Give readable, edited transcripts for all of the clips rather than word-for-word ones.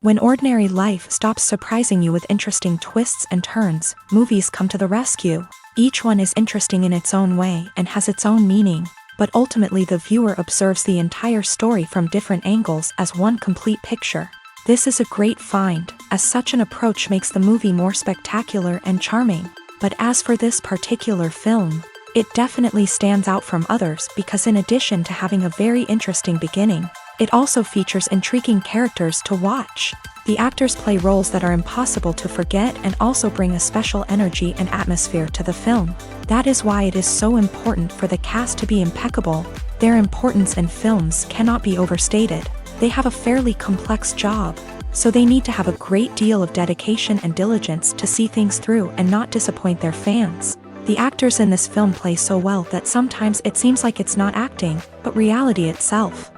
When ordinary life stops surprising you with interesting twists and turns, movies come to the rescue. Each one is interesting in its own way and has its own meaning, but ultimately the viewer observes the entire story from different angles as one complete picture. This is a great find, as such an approach makes the movie more spectacular and charming. But as for this particular film, it definitely stands out from others because in addition to having a very interesting beginning, it also features intriguing characters to watch. The actors play roles that are impossible to forget and also bring a special energy and atmosphere to the film. That is why it is so important for the cast to be impeccable. Their importance in films cannot be overstated. They have a fairly complex job, so they need to have a great deal of dedication and diligence to see things through and not disappoint their fans. The actors in this film play so well that sometimes it seems like it's not acting, but reality itself.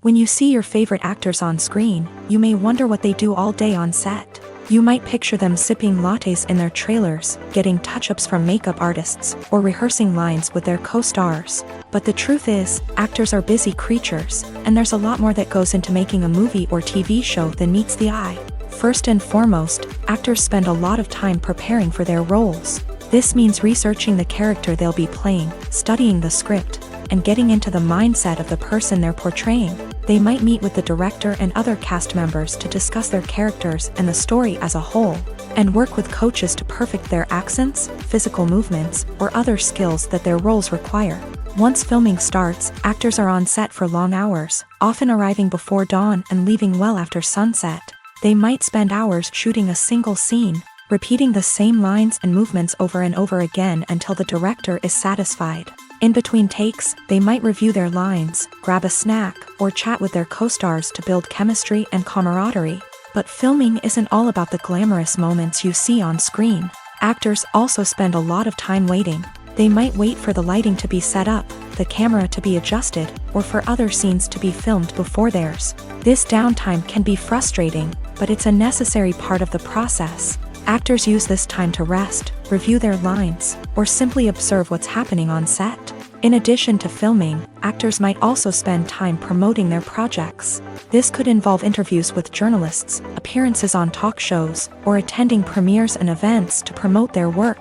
When you see your favorite actors on screen, you may wonder what they do all day on set. You might picture them sipping lattes in their trailers, getting touch-ups from makeup artists, or rehearsing lines with their co-stars. But the truth is, actors are busy creatures, and there's a lot more that goes into making a movie or TV show than meets the eye. First and foremost, actors spend a lot of time preparing for their roles. This means researching the character they'll be playing, studying the script, and getting into the mindset of the person they're portraying. They might meet with the director and other cast members to discuss their characters and the story as a whole, and work with coaches to perfect their accents, physical movements, or other skills that their roles require. Once filming starts, actors are on set for long hours, often arriving before dawn and leaving well after sunset. They might spend hours shooting a single scene, repeating the same lines and movements over and over again until the director is satisfied. In between takes, they might review their lines, grab a snack, or chat with their co-stars to build chemistry and camaraderie. But filming isn't all about the glamorous moments you see on screen. Actors also spend a lot of time waiting. They might wait for the lighting to be set up, the camera to be adjusted, or for other scenes to be filmed before theirs. This downtime can be frustrating, but it's a necessary part of the process. Actors use this time to rest, review their lines, or simply observe what's happening on set. In addition to filming, actors might also spend time promoting their projects. This could involve interviews with journalists, appearances on talk shows, or attending premieres and events to promote their work.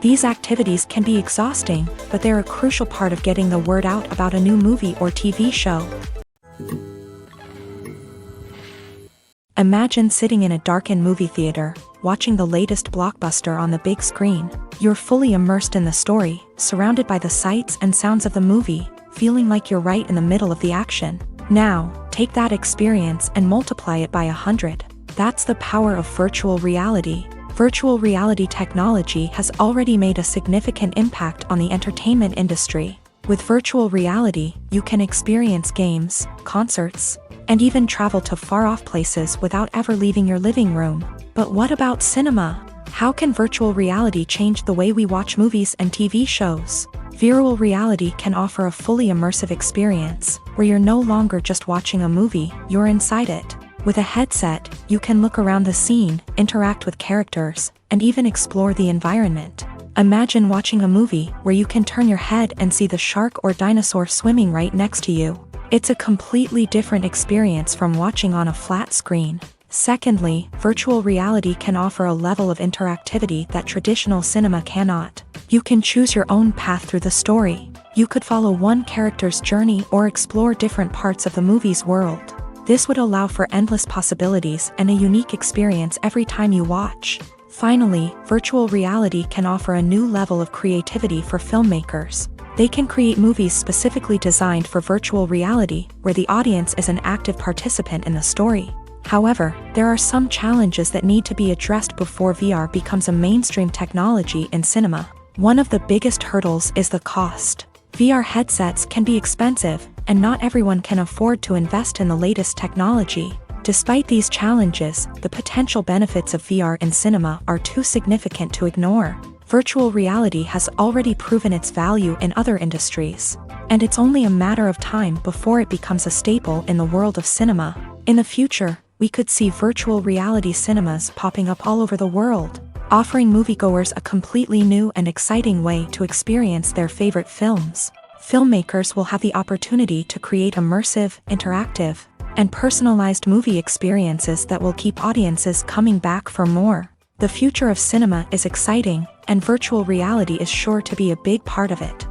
These activities can be exhausting, but they're a crucial part of getting the word out about a new movie or TV show. Imagine sitting in a darkened movie theater, watching the latest blockbuster on the big screen. You're fully immersed in the story, surrounded by the sights and sounds of the movie, feeling like you're right in the middle of the action. Now, take that experience and multiply it by 100. That's the power of virtual reality. Virtual reality technology has already made a significant impact on the entertainment industry. With virtual reality, you can experience games, concerts, and even travel to far-off places without ever leaving your living room. But what about cinema? How can virtual reality change the way we watch movies and TV shows? Virtual reality can offer a fully immersive experience, where you're no longer just watching a movie, you're inside it. With a headset, you can look around the scene, interact with characters, and even explore the environment. Imagine watching a movie where you can turn your head and see the shark or dinosaur swimming right next to you. It's a completely different experience from watching on a flat screen. Secondly, virtual reality can offer a level of interactivity that traditional cinema cannot. You can choose your own path through the story. You could follow one character's journey or explore different parts of the movie's world. This would allow for endless possibilities and a unique experience every time you watch. Finally, virtual reality can offer a new level of creativity for filmmakers. They can create movies specifically designed for virtual reality, where the audience is an active participant in the story. However, there are some challenges that need to be addressed before VR becomes a mainstream technology in cinema. One of the biggest hurdles is the cost. VR headsets can be expensive, and not everyone can afford to invest in the latest technology. Despite these challenges, the potential benefits of VR in cinema are too significant to ignore. Virtual reality has already proven its value in other industries, and it's only a matter of time before it becomes a staple in the world of cinema. In the future, we could see virtual reality cinemas popping up all over the world, offering moviegoers a completely new and exciting way to experience their favorite films. Filmmakers will have the opportunity to create immersive, interactive, and personalized movie experiences that will keep audiences coming back for more. The future of cinema is exciting, and virtual reality is sure to be a big part of it.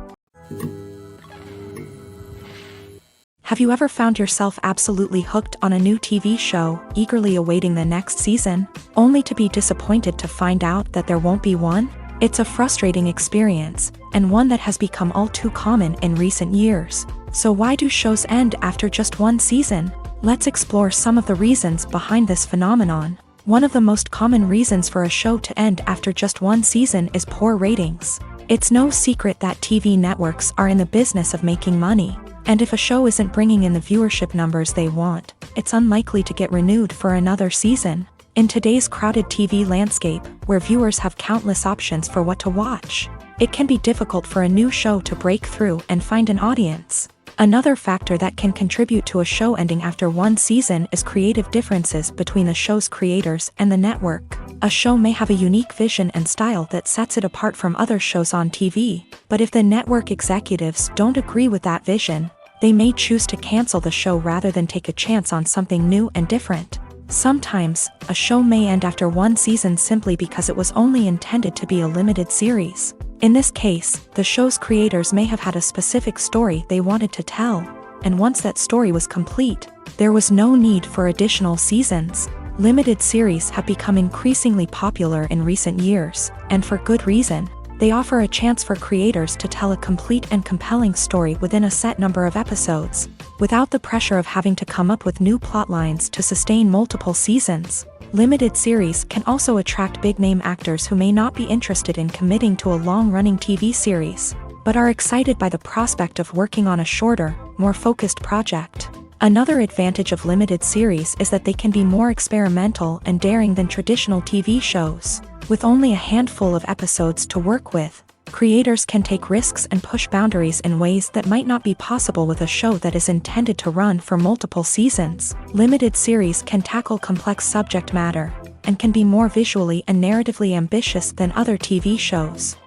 Have you ever found yourself absolutely hooked on a new TV show, eagerly awaiting the next season, only to be disappointed to find out that there won't be one? It's a frustrating experience, and one that has become all too common in recent years. So why do shows end after just one season? Let's explore some of the reasons behind this phenomenon. One of the most common reasons for a show to end after just one season is poor ratings. It's no secret that TV networks are in the business of making money, and if a show isn't bringing in the viewership numbers they want, it's unlikely to get renewed for another season. In today's crowded TV landscape, where viewers have countless options for what to watch, it can be difficult for a new show to break through and find an audience. Another factor that can contribute to a show ending after one season is creative differences between the show's creators and the network. A show may have a unique vision and style that sets it apart from other shows on TV, but if the network executives don't agree with that vision, they may choose to cancel the show rather than take a chance on something new and different. Sometimes, a show may end after one season simply because it was only intended to be a limited series. In this case, the show's creators may have had a specific story they wanted to tell, and once that story was complete, there was no need for additional seasons. Limited series have become increasingly popular in recent years, and for good reason. They offer a chance for creators to tell a complete and compelling story within a set number of episodes, without the pressure of having to come up with new plotlines to sustain multiple seasons. Limited series can also attract big-name actors who may not be interested in committing to a long-running TV series, but are excited by the prospect of working on a shorter, more focused project. Another advantage of limited series is that they can be more experimental and daring than traditional TV shows. With only a handful of episodes to work with, creators can take risks and push boundaries in ways that might not be possible with a show that is intended to run for multiple seasons. Limited series can tackle complex subject matter, and can be more visually and narratively ambitious than other TV shows.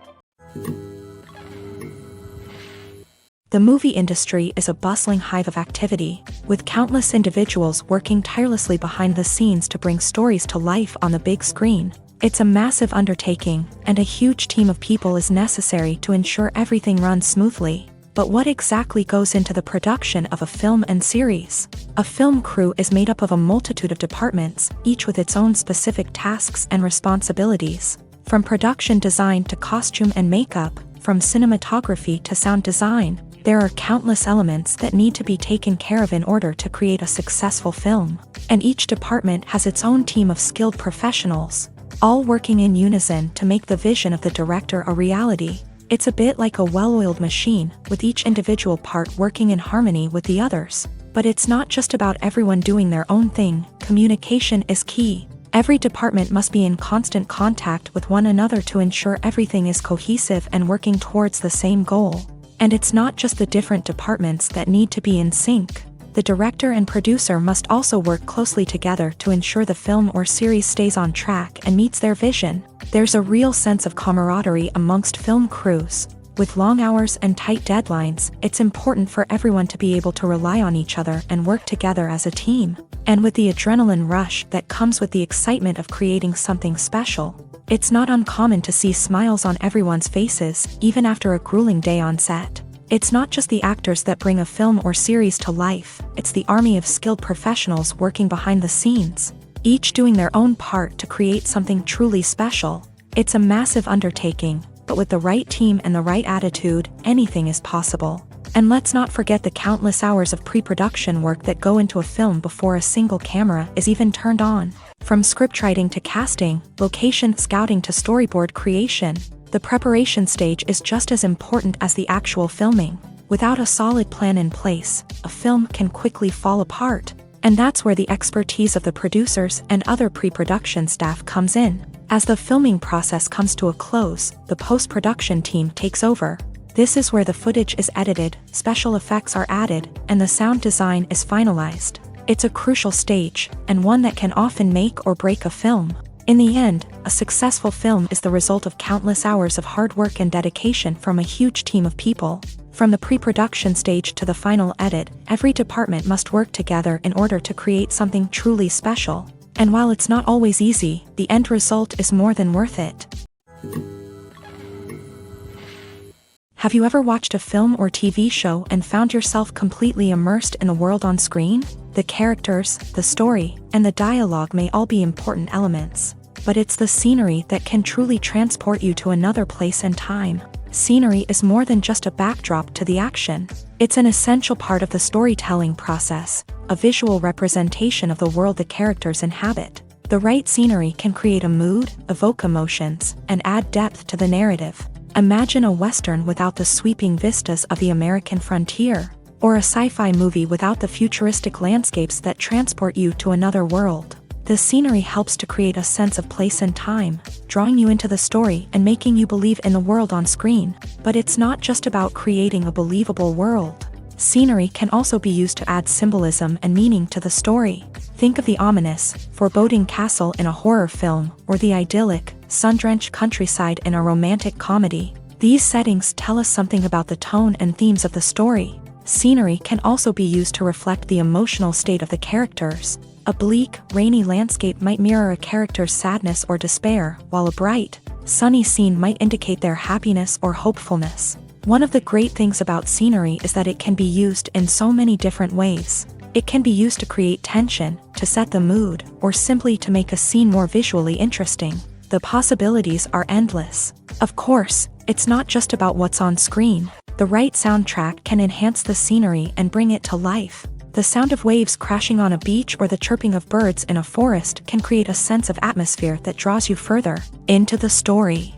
The movie industry is a bustling hive of activity, with countless individuals working tirelessly behind the scenes to bring stories to life on the big screen. It's a massive undertaking, and a huge team of people is necessary to ensure everything runs smoothly. But what exactly goes into the production of a film and series? A film crew is made up of a multitude of departments, each with its own specific tasks and responsibilities. From production design to costume and makeup, from cinematography to sound design, there are countless elements that need to be taken care of in order to create a successful film. And each department has its own team of skilled professionals, all working in unison to make the vision of the director a reality. It's a bit like a well-oiled machine, with each individual part working in harmony with the others. But it's not just about everyone doing their own thing. Communication is key. Every department must be in constant contact with one another to ensure everything is cohesive and working towards the same goal. And it's not just the different departments that need to be in sync. The director and producer must also work closely together to ensure the film or series stays on track and meets their vision. There's a real sense of camaraderie amongst film crews. With long hours and tight deadlines, it's important for everyone to be able to rely on each other and work together as a team. And with the adrenaline rush that comes with the excitement of creating something special, it's not uncommon to see smiles on everyone's faces, even after a grueling day on set. It's not just the actors that bring a film or series to life, it's the army of skilled professionals working behind the scenes, each doing their own part to create something truly special. It's a massive undertaking, but with the right team and the right attitude, anything is possible. And let's not forget the countless hours of pre-production work that go into a film before a single camera is even turned on. From scriptwriting to casting, location scouting to storyboard creation, the preparation stage is just as important as the actual filming. Without a solid plan in place, a film can quickly fall apart. And that's where the expertise of the producers and other pre-production staff comes in. As the filming process comes to a close, the post-production team takes over. This is where the footage is edited, special effects are added, and the sound design is finalized. It's a crucial stage, and one that can often make or break a film. In the end, a successful film is the result of countless hours of hard work and dedication from a huge team of people. From the pre-production stage to the final edit, every department must work together in order to create something truly special. And while it's not always easy, the end result is more than worth it. Have you ever watched a film or TV show and found yourself completely immersed in the world on screen? The characters, the story, and the dialogue may all be important elements, but it's the scenery that can truly transport you to another place and time. Scenery is more than just a backdrop to the action. It's an essential part of the storytelling process, a visual representation of the world the characters inhabit. The right scenery can create a mood, evoke emotions, and add depth to the narrative. Imagine a Western without the sweeping vistas of the American frontier, or a sci-fi movie without the futuristic landscapes that transport you to another world. The scenery helps to create a sense of place and time, drawing you into the story and making you believe in the world on screen. But it's not just about creating a believable world. Scenery can also be used to add symbolism and meaning to the story. Think of the ominous, foreboding castle in a horror film, or the idyllic, sun-drenched countryside in a romantic comedy. These settings tell us something about the tone and themes of the story. Scenery can also be used to reflect the emotional state of the characters. A bleak, rainy landscape might mirror a character's sadness or despair, while a bright, sunny scene might indicate their happiness or hopefulness. One of the great things about scenery is that it can be used in so many different ways. It can be used to create tension, to set the mood, or simply to make a scene more visually interesting. The possibilities are endless. Of course, it's not just about what's on screen. The right soundtrack can enhance the scenery and bring it to life. The sound of waves crashing on a beach or the chirping of birds in a forest can create a sense of atmosphere that draws you further into the story.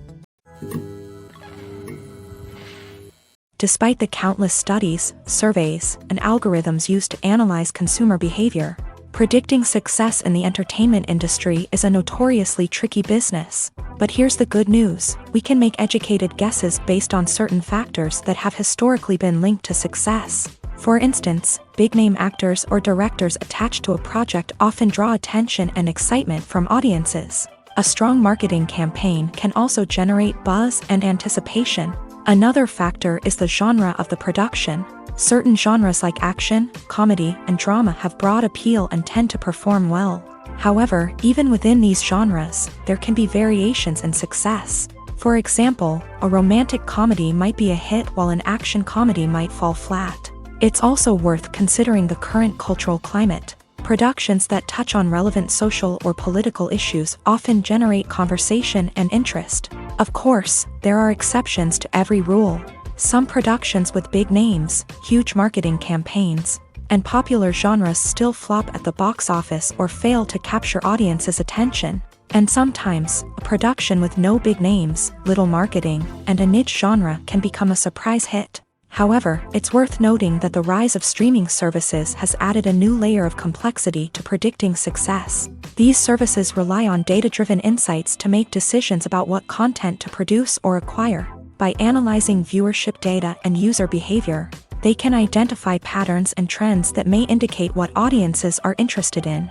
Despite the countless studies, surveys, and algorithms used to analyze consumer behavior, predicting success in the entertainment industry is a notoriously tricky business. But here's the good news: we can make educated guesses based on certain factors that have historically been linked to success. For instance, big-name actors or directors attached to a project often draw attention and excitement from audiences. A strong marketing campaign can also generate buzz and anticipation. Another factor is the genre of the production. Certain genres like action, comedy, and drama have broad appeal and tend to perform well. However, even within these genres, there can be variations in success. For example, a romantic comedy might be a hit while an action comedy might fall flat. It's also worth considering the current cultural climate. Productions that touch on relevant social or political issues often generate conversation and interest. Of course, there are exceptions to every rule. Some productions with big names, huge marketing campaigns, and popular genres still flop at the box office or fail to capture audiences' attention. And sometimes, a production with no big names, little marketing, and a niche genre can become a surprise hit. However, it's worth noting that the rise of streaming services has added a new layer of complexity to predicting success. These services rely on data-driven insights to make decisions about what content to produce or acquire. By analyzing viewership data and user behavior, they can identify patterns and trends that may indicate what audiences are interested in.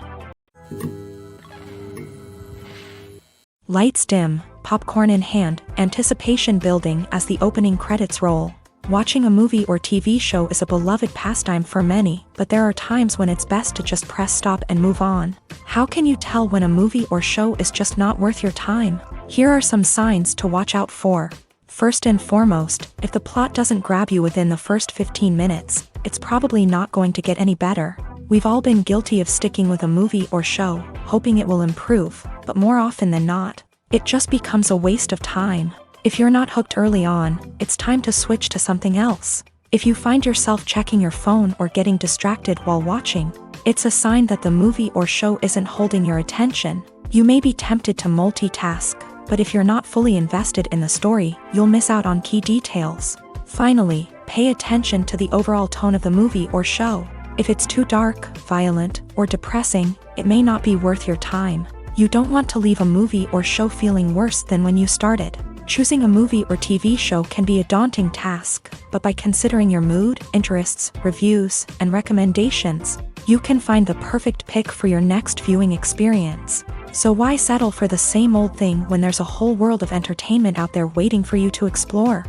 Lights dim, popcorn in hand, anticipation building as the opening credits roll. Watching a movie or TV show is a beloved pastime for many, but there are times when it's best to just press stop and move on. How can you tell when a movie or show is just not worth your time? Here are some signs to watch out for. First and foremost, if the plot doesn't grab you within the first 15 minutes, it's probably not going to get any better. We've all been guilty of sticking with a movie or show, hoping it will improve, but more often than not, it just becomes a waste of time. If you're not hooked early on, it's time to switch to something else. If you find yourself checking your phone or getting distracted while watching, it's a sign that the movie or show isn't holding your attention. You may be tempted to multitask, but if you're not fully invested in the story, you'll miss out on key details. Finally, pay attention to the overall tone of the movie or show. If it's too dark, violent, or depressing, it may not be worth your time. You don't want to leave a movie or show feeling worse than when you started. Choosing a movie or TV show can be a daunting task, but by considering your mood, interests, reviews, and recommendations, you can find the perfect pick for your next viewing experience. So why settle for the same old thing when there's a whole world of entertainment out there waiting for you to explore?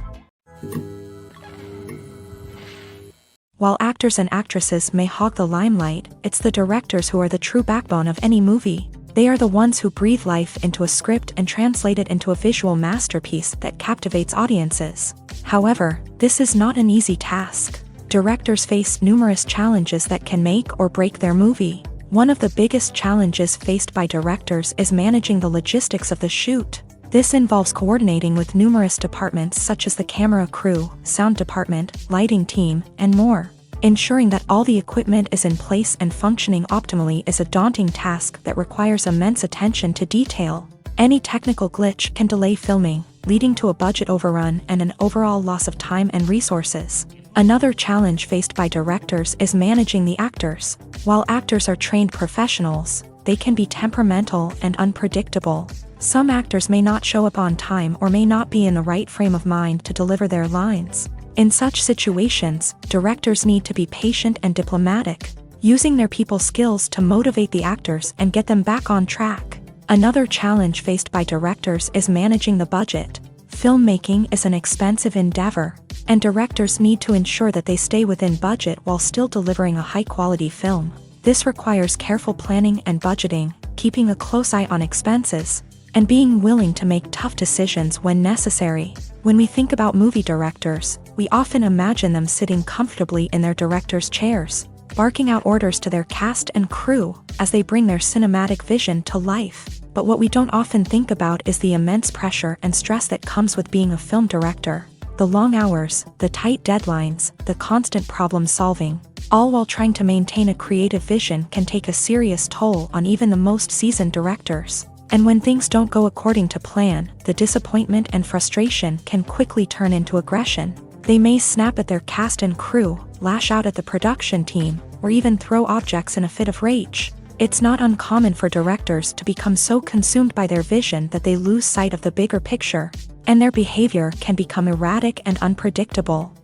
While actors and actresses may hog the limelight, it's the directors who are the true backbone of any movie. They are the ones who breathe life into a script and translate it into a visual masterpiece that captivates audiences. However, this is not an easy task. Directors face numerous challenges that can make or break their movie. One of the biggest challenges faced by directors is managing the logistics of the shoot. This involves coordinating with numerous departments such as the camera crew, sound department, lighting team, and more. Ensuring that all the equipment is in place and functioning optimally is a daunting task that requires immense attention to detail. Any technical glitch can delay filming, leading to a budget overrun and an overall loss of time and resources. Another challenge faced by directors is managing the actors. While actors are trained professionals, they can be temperamental and unpredictable. Some actors may not show up on time or may not be in the right frame of mind to deliver their lines. In such situations, directors need to be patient and diplomatic, using their people skills to motivate the actors and get them back on track. Another challenge faced by directors is managing the budget. Filmmaking is an expensive endeavor, and directors need to ensure that they stay within budget while still delivering a high-quality film. This requires careful planning and budgeting, keeping a close eye on expenses, and being willing to make tough decisions when necessary. When we think about movie directors, we often imagine them sitting comfortably in their director's chairs, barking out orders to their cast and crew as they bring their cinematic vision to life. But what we don't often think about is the immense pressure and stress that comes with being a film director. The long hours, the tight deadlines, the constant problem solving, all while trying to maintain a creative vision can take a serious toll on even the most seasoned directors. And when things don't go according to plan, the disappointment and frustration can quickly turn into aggression. They may snap at their cast and crew, lash out at the production team, or even throw objects in a fit of rage. It's not uncommon for directors to become so consumed by their vision that they lose sight of the bigger picture, and their behavior can become erratic and unpredictable.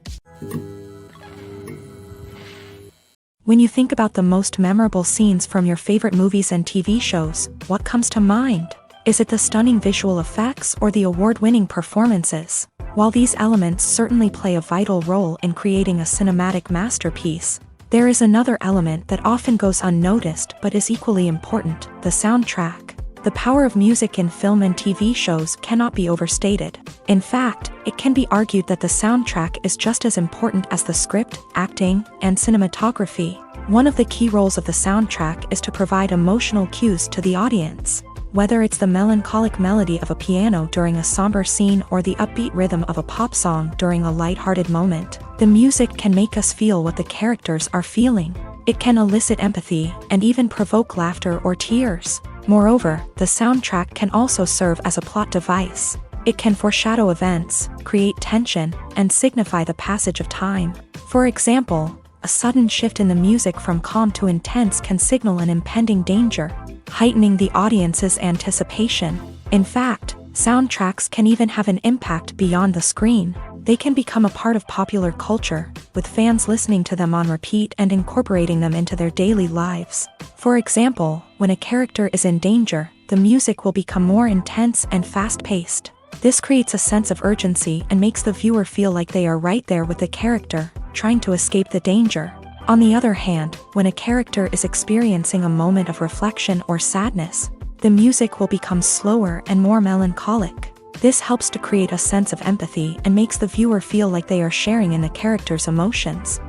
When you think about the most memorable scenes from your favorite movies and TV shows, what comes to mind? Is it the stunning visual effects or the award-winning performances? While these elements certainly play a vital role in creating a cinematic masterpiece, there is another element that often goes unnoticed but is equally important: the soundtrack. The power of music in film and TV shows cannot be overstated. In fact, it can be argued that the soundtrack is just as important as the script, acting, and cinematography. One of the key roles of the soundtrack is to provide emotional cues to the audience. Whether it's the melancholic melody of a piano during a somber scene or the upbeat rhythm of a pop song during a lighthearted moment, the music can make us feel what the characters are feeling. It can elicit empathy and even provoke laughter or tears. Moreover, the soundtrack can also serve as a plot device. It can foreshadow events, create tension, and signify the passage of time. For example, a sudden shift in the music from calm to intense can signal an impending danger, heightening the audience's anticipation. In fact, soundtracks can even have an impact beyond the screen. They can become a part of popular culture, with fans listening to them on repeat and incorporating them into their daily lives. For example, when a character is in danger, the music will become more intense and fast-paced. This creates a sense of urgency and makes the viewer feel like they are right there with the character, trying to escape the danger. On the other hand, when a character is experiencing a moment of reflection or sadness, the music will become slower and more melancholic. This helps to create a sense of empathy and makes the viewer feel like they are sharing in the character's emotions.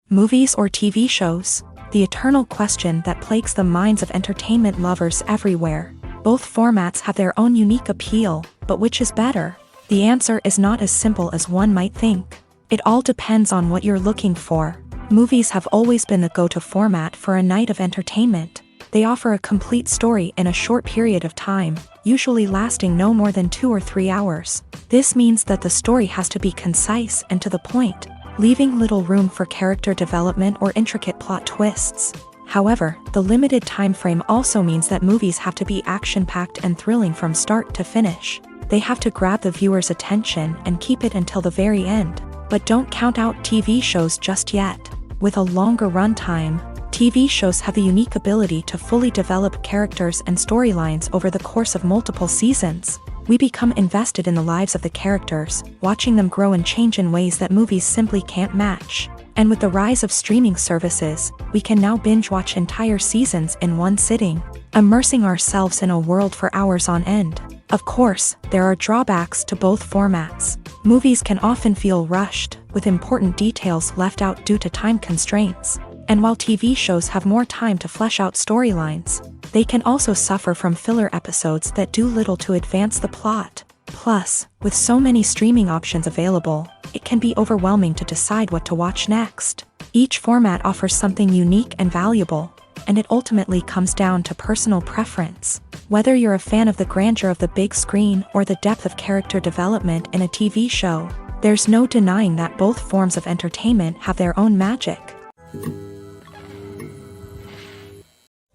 Movies or TV shows? The eternal question that plagues the minds of entertainment lovers everywhere. Both formats have their own unique appeal, but which is better? The answer is not as simple as one might think. It all depends on what you're looking for. Movies have always been the go-to format for a night of entertainment. They offer a complete story in a short period of time, usually lasting no more than 2 or 3 hours. This means that the story has to be concise and to the point, leaving little room for character development or intricate plot twists. However, the limited time frame also means that movies have to be action-packed and thrilling from start to finish. They have to grab the viewer's attention and keep it until the very end. But don't count out TV shows just yet. With a longer runtime, TV shows have the unique ability to fully develop characters and storylines over the course of multiple seasons. We become invested in the lives of the characters, watching them grow and change in ways that movies simply can't match. And with the rise of streaming services, we can now binge-watch entire seasons in one sitting, immersing ourselves in a world for hours on end. Of course, there are drawbacks to both formats. Movies can often feel rushed, with important details left out due to time constraints. And while TV shows have more time to flesh out storylines, they can also suffer from filler episodes that do little to advance the plot. Plus, with so many streaming options available, it can be overwhelming to decide what to watch next. Each format offers something unique and valuable, and it ultimately comes down to personal preference. Whether you're a fan of the grandeur of the big screen or the depth of character development in a TV show, there's no denying that both forms of entertainment have their own magic.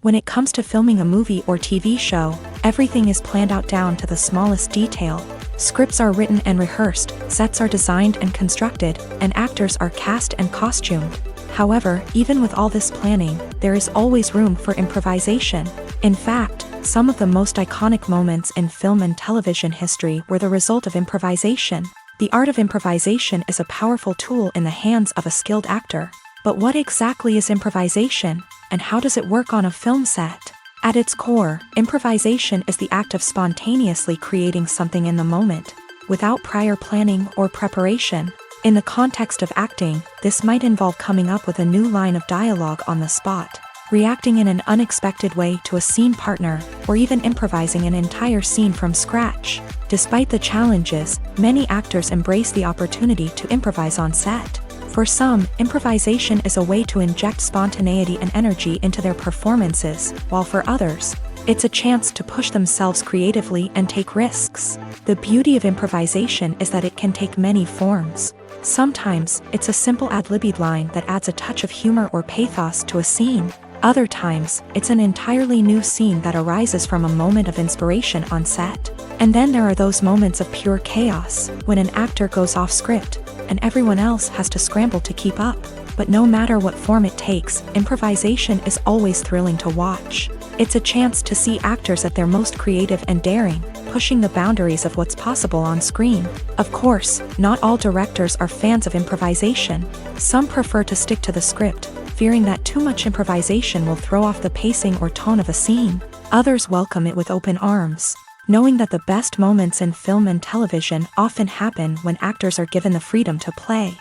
When it comes to filming a movie or TV show, everything is planned out down to the smallest detail. Scripts are written and rehearsed, sets are designed and constructed, and actors are cast and costumed. However, even with all this planning, there is always room for improvisation. In fact, some of the most iconic moments in film and television history were the result of improvisation. The art of improvisation is a powerful tool in the hands of a skilled actor. But what exactly is improvisation, and how does it work on a film set? At its core, improvisation is the act of spontaneously creating something in the moment, without prior planning or preparation. In the context of acting, this might involve coming up with a new line of dialogue on the spot, reacting in an unexpected way to a scene partner, or even improvising an entire scene from scratch. Despite the challenges, many actors embrace the opportunity to improvise on set. For some, improvisation is a way to inject spontaneity and energy into their performances, while for others, it's a chance to push themselves creatively and take risks. The beauty of improvisation is that it can take many forms. Sometimes, it's a simple ad-libbed line that adds a touch of humor or pathos to a scene. Other times, it's an entirely new scene that arises from a moment of inspiration on set. And then there are those moments of pure chaos, when an actor goes off script, and everyone else has to scramble to keep up. But no matter what form it takes, improvisation is always thrilling to watch. It's a chance to see actors at their most creative and daring, pushing the boundaries of what's possible on screen. Of course, not all directors are fans of improvisation. Some prefer to stick to the script, fearing that too much improvisation will throw off the pacing or tone of a scene. Others welcome it with open arms, knowing that the best moments in film and television often happen when actors are given the freedom to play.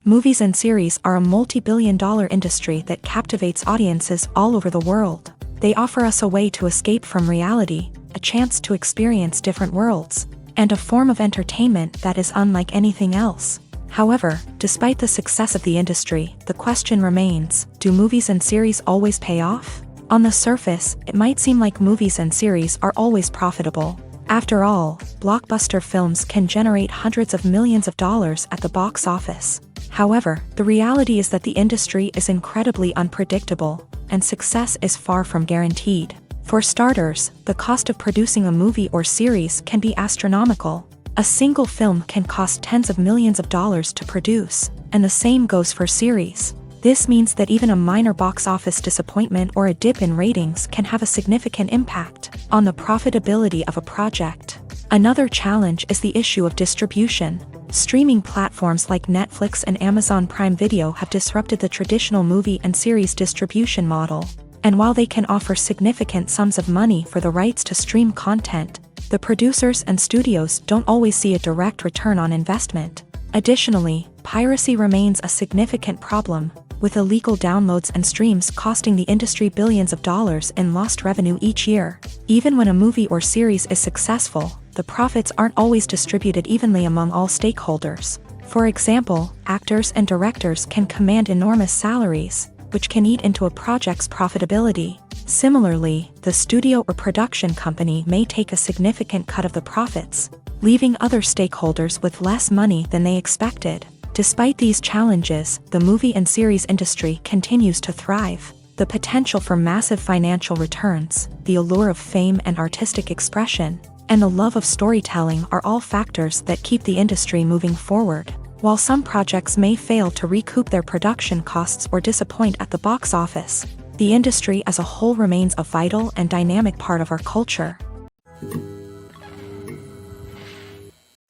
Movies and series are a multi-billion-dollar industry that captivates audiences all over the world. They offer us a way to escape from reality, a chance to experience different worlds, and a form of entertainment that is unlike anything else. However, despite the success of the industry, the question remains, do movies and series always pay off? On the surface, it might seem like movies and series are always profitable. After all, blockbuster films can generate hundreds of millions of dollars at the box office. However, the reality is that the industry is incredibly unpredictable, and success is far from guaranteed. For starters, the cost of producing a movie or series can be astronomical. A single film can cost tens of millions of dollars to produce, and the same goes for series. This means that even a minor box office disappointment or a dip in ratings can have a significant impact on the profitability of a project. Another challenge is the issue of distribution. Streaming platforms like Netflix and Amazon Prime Video have disrupted the traditional movie and series distribution model. And while they can offer significant sums of money for the rights to stream content, the producers and studios don't always see a direct return on investment. Additionally, piracy remains a significant problem, with illegal downloads and streams costing the industry billions of dollars in lost revenue each year. Even when a movie or series is successful, the profits aren't always distributed evenly among all stakeholders. For example, actors and directors can command enormous salaries, which can eat into a project's profitability. Similarly, the studio or production company may take a significant cut of the profits, leaving other stakeholders with less money than they expected. Despite these challenges, the movie and series industry continues to thrive. The potential for massive financial returns, the allure of fame and artistic expression, and the love of storytelling are all factors that keep the industry moving forward. While some projects may fail to recoup their production costs or disappoint at the box office, the industry as a whole remains a vital and dynamic part of our culture.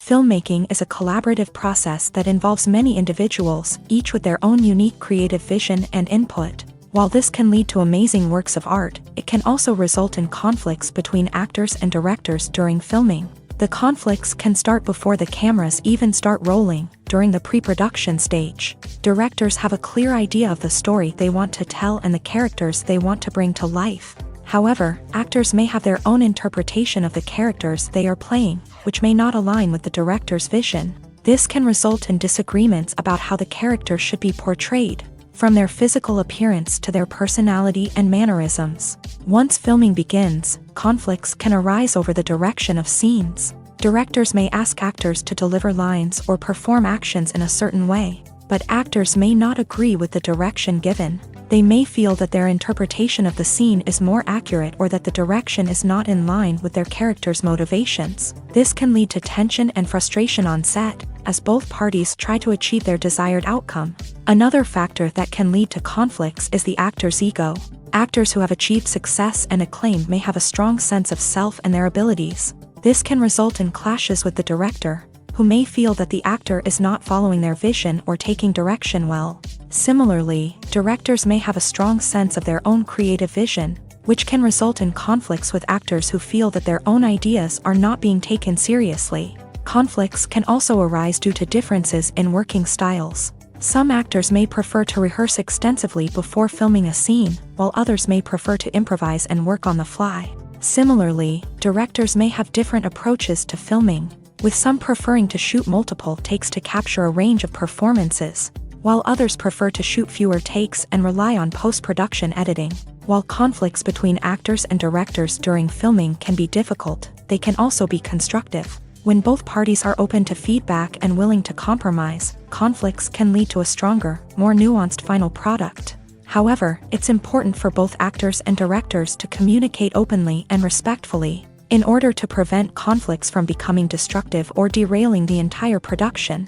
Filmmaking is a collaborative process that involves many individuals, each with their own unique creative vision and input. While this can lead to amazing works of art, it can also result in conflicts between actors and directors during filming. The conflicts can start before the cameras even start rolling, during the pre-production stage. Directors have a clear idea of the story they want to tell and the characters they want to bring to life. However, actors may have their own interpretation of the characters they are playing, which may not align with the director's vision. This can result in disagreements about how the character should be portrayed, from their physical appearance to their personality and mannerisms. Once filming begins, conflicts can arise over the direction of scenes. Directors may ask actors to deliver lines or perform actions in a certain way, but actors may not agree with the direction given. They may feel that their interpretation of the scene is more accurate or that the direction is not in line with their character's motivations. This can lead to tension and frustration on set, as both parties try to achieve their desired outcome. Another factor that can lead to conflicts is the actor's ego. Actors who have achieved success and acclaim may have a strong sense of self and their abilities. This can result in clashes with the director, who may feel that the actor is not following their vision or taking direction well. Similarly, directors may have a strong sense of their own creative vision, which can result in conflicts with actors who feel that their own ideas are not being taken seriously. Conflicts can also arise due to differences in working styles. Some actors may prefer to rehearse extensively before filming a scene, while others may prefer to improvise and work on the fly. Similarly, directors may have different approaches to filming, with some preferring to shoot multiple takes to capture a range of performances, while others prefer to shoot fewer takes and rely on post-production editing. While conflicts between actors and directors during filming can be difficult, they can also be constructive. When both parties are open to feedback and willing to compromise, conflicts can lead to a stronger, more nuanced final product. However, it's important for both actors and directors to communicate openly and respectfully, in order to prevent conflicts from becoming destructive or derailing the entire production.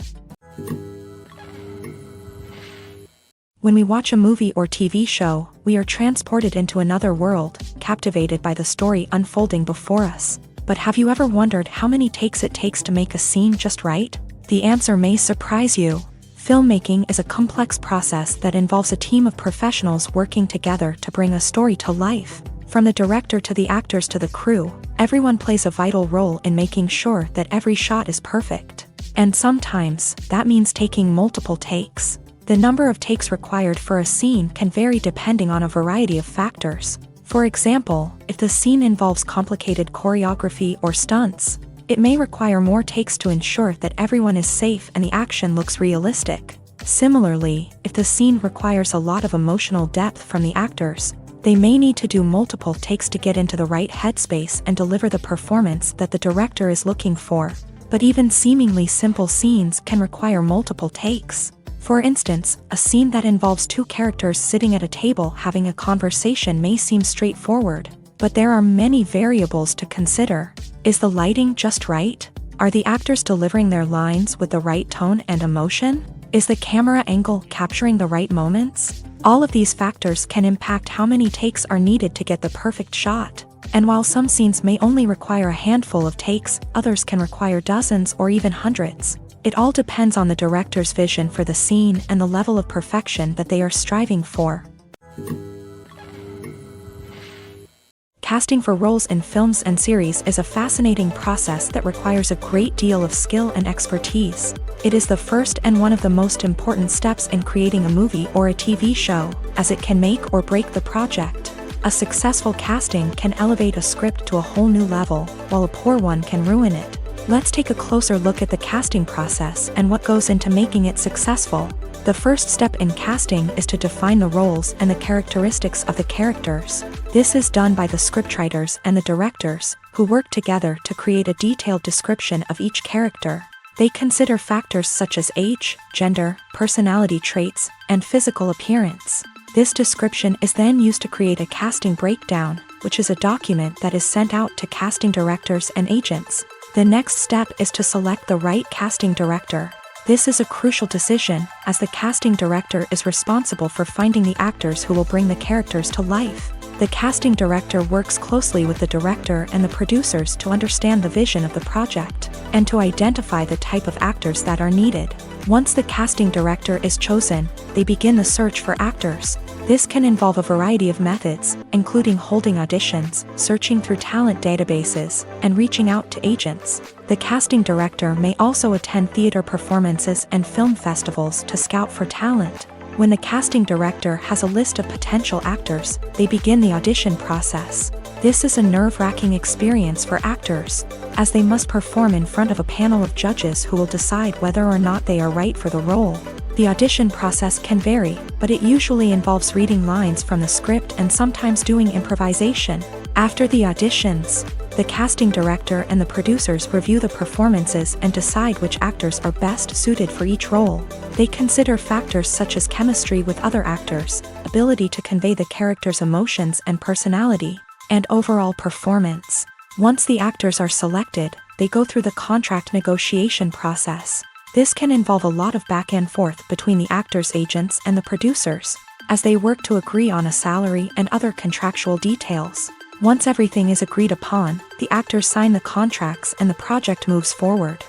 When we watch a movie or TV show, we are transported into another world, captivated by the story unfolding before us. But have you ever wondered how many takes it takes to make a scene just right? The answer may surprise you. Filmmaking is a complex process that involves a team of professionals working together to bring a story to life. From the director to the actors to the crew, everyone plays a vital role in making sure that every shot is perfect. And sometimes, that means taking multiple takes. The number of takes required for a scene can vary depending on a variety of factors. For example, if the scene involves complicated choreography or stunts, it may require more takes to ensure that everyone is safe and the action looks realistic. Similarly, if the scene requires a lot of emotional depth from the actors, they may need to do multiple takes to get into the right headspace and deliver the performance that the director is looking for. But even seemingly simple scenes can require multiple takes. For instance, a scene that involves two characters sitting at a table having a conversation may seem straightforward, but there are many variables to consider. Is the lighting just right? Are the actors delivering their lines with the right tone and emotion? Is the camera angle capturing the right moments? All of these factors can impact how many takes are needed to get the perfect shot. And while some scenes may only require a handful of takes, others can require dozens or even hundreds. It all depends on the director's vision for the scene and the level of perfection that they are striving for. Casting for roles in films and series is a fascinating process that requires a great deal of skill and expertise. It is the first and one of the most important steps in creating a movie or a TV show, as it can make or break the project. A successful casting can elevate a script to a whole new level, while a poor one can ruin it. Let's take a closer look at the casting process and what goes into making it successful. The first step in casting is to define the roles and the characteristics of the characters. This is done by the scriptwriters and the directors, who work together to create a detailed description of each character. They consider factors such as age, gender, personality traits, and physical appearance. This description is then used to create a casting breakdown, which is a document that is sent out to casting directors and agents. The next step is to select the right casting director. This is a crucial decision, as the casting director is responsible for finding the actors who will bring the characters to life. The casting director works closely with the director and the producers to understand the vision of the project, and to identify the type of actors that are needed. Once the casting director is chosen, they begin the search for actors. This can involve a variety of methods, including holding auditions, searching through talent databases, and reaching out to agents. The casting director may also attend theater performances and film festivals to scout for talent. When the casting director has a list of potential actors, they begin the audition process. This is a nerve-wracking experience for actors, as they must perform in front of a panel of judges who will decide whether or not they are right for the role. The audition process can vary, but it usually involves reading lines from the script and sometimes doing improvisation. After the auditions, the casting director and the producers review the performances and decide which actors are best suited for each role. They consider factors such as chemistry with other actors, ability to convey the character's emotions and personality, and overall performance. Once the actors are selected, they go through the contract negotiation process. This can involve a lot of back and forth between the actors' agents and the producers, as they work to agree on a salary and other contractual details. Once everything is agreed upon, the actors sign the contracts and the project moves forward.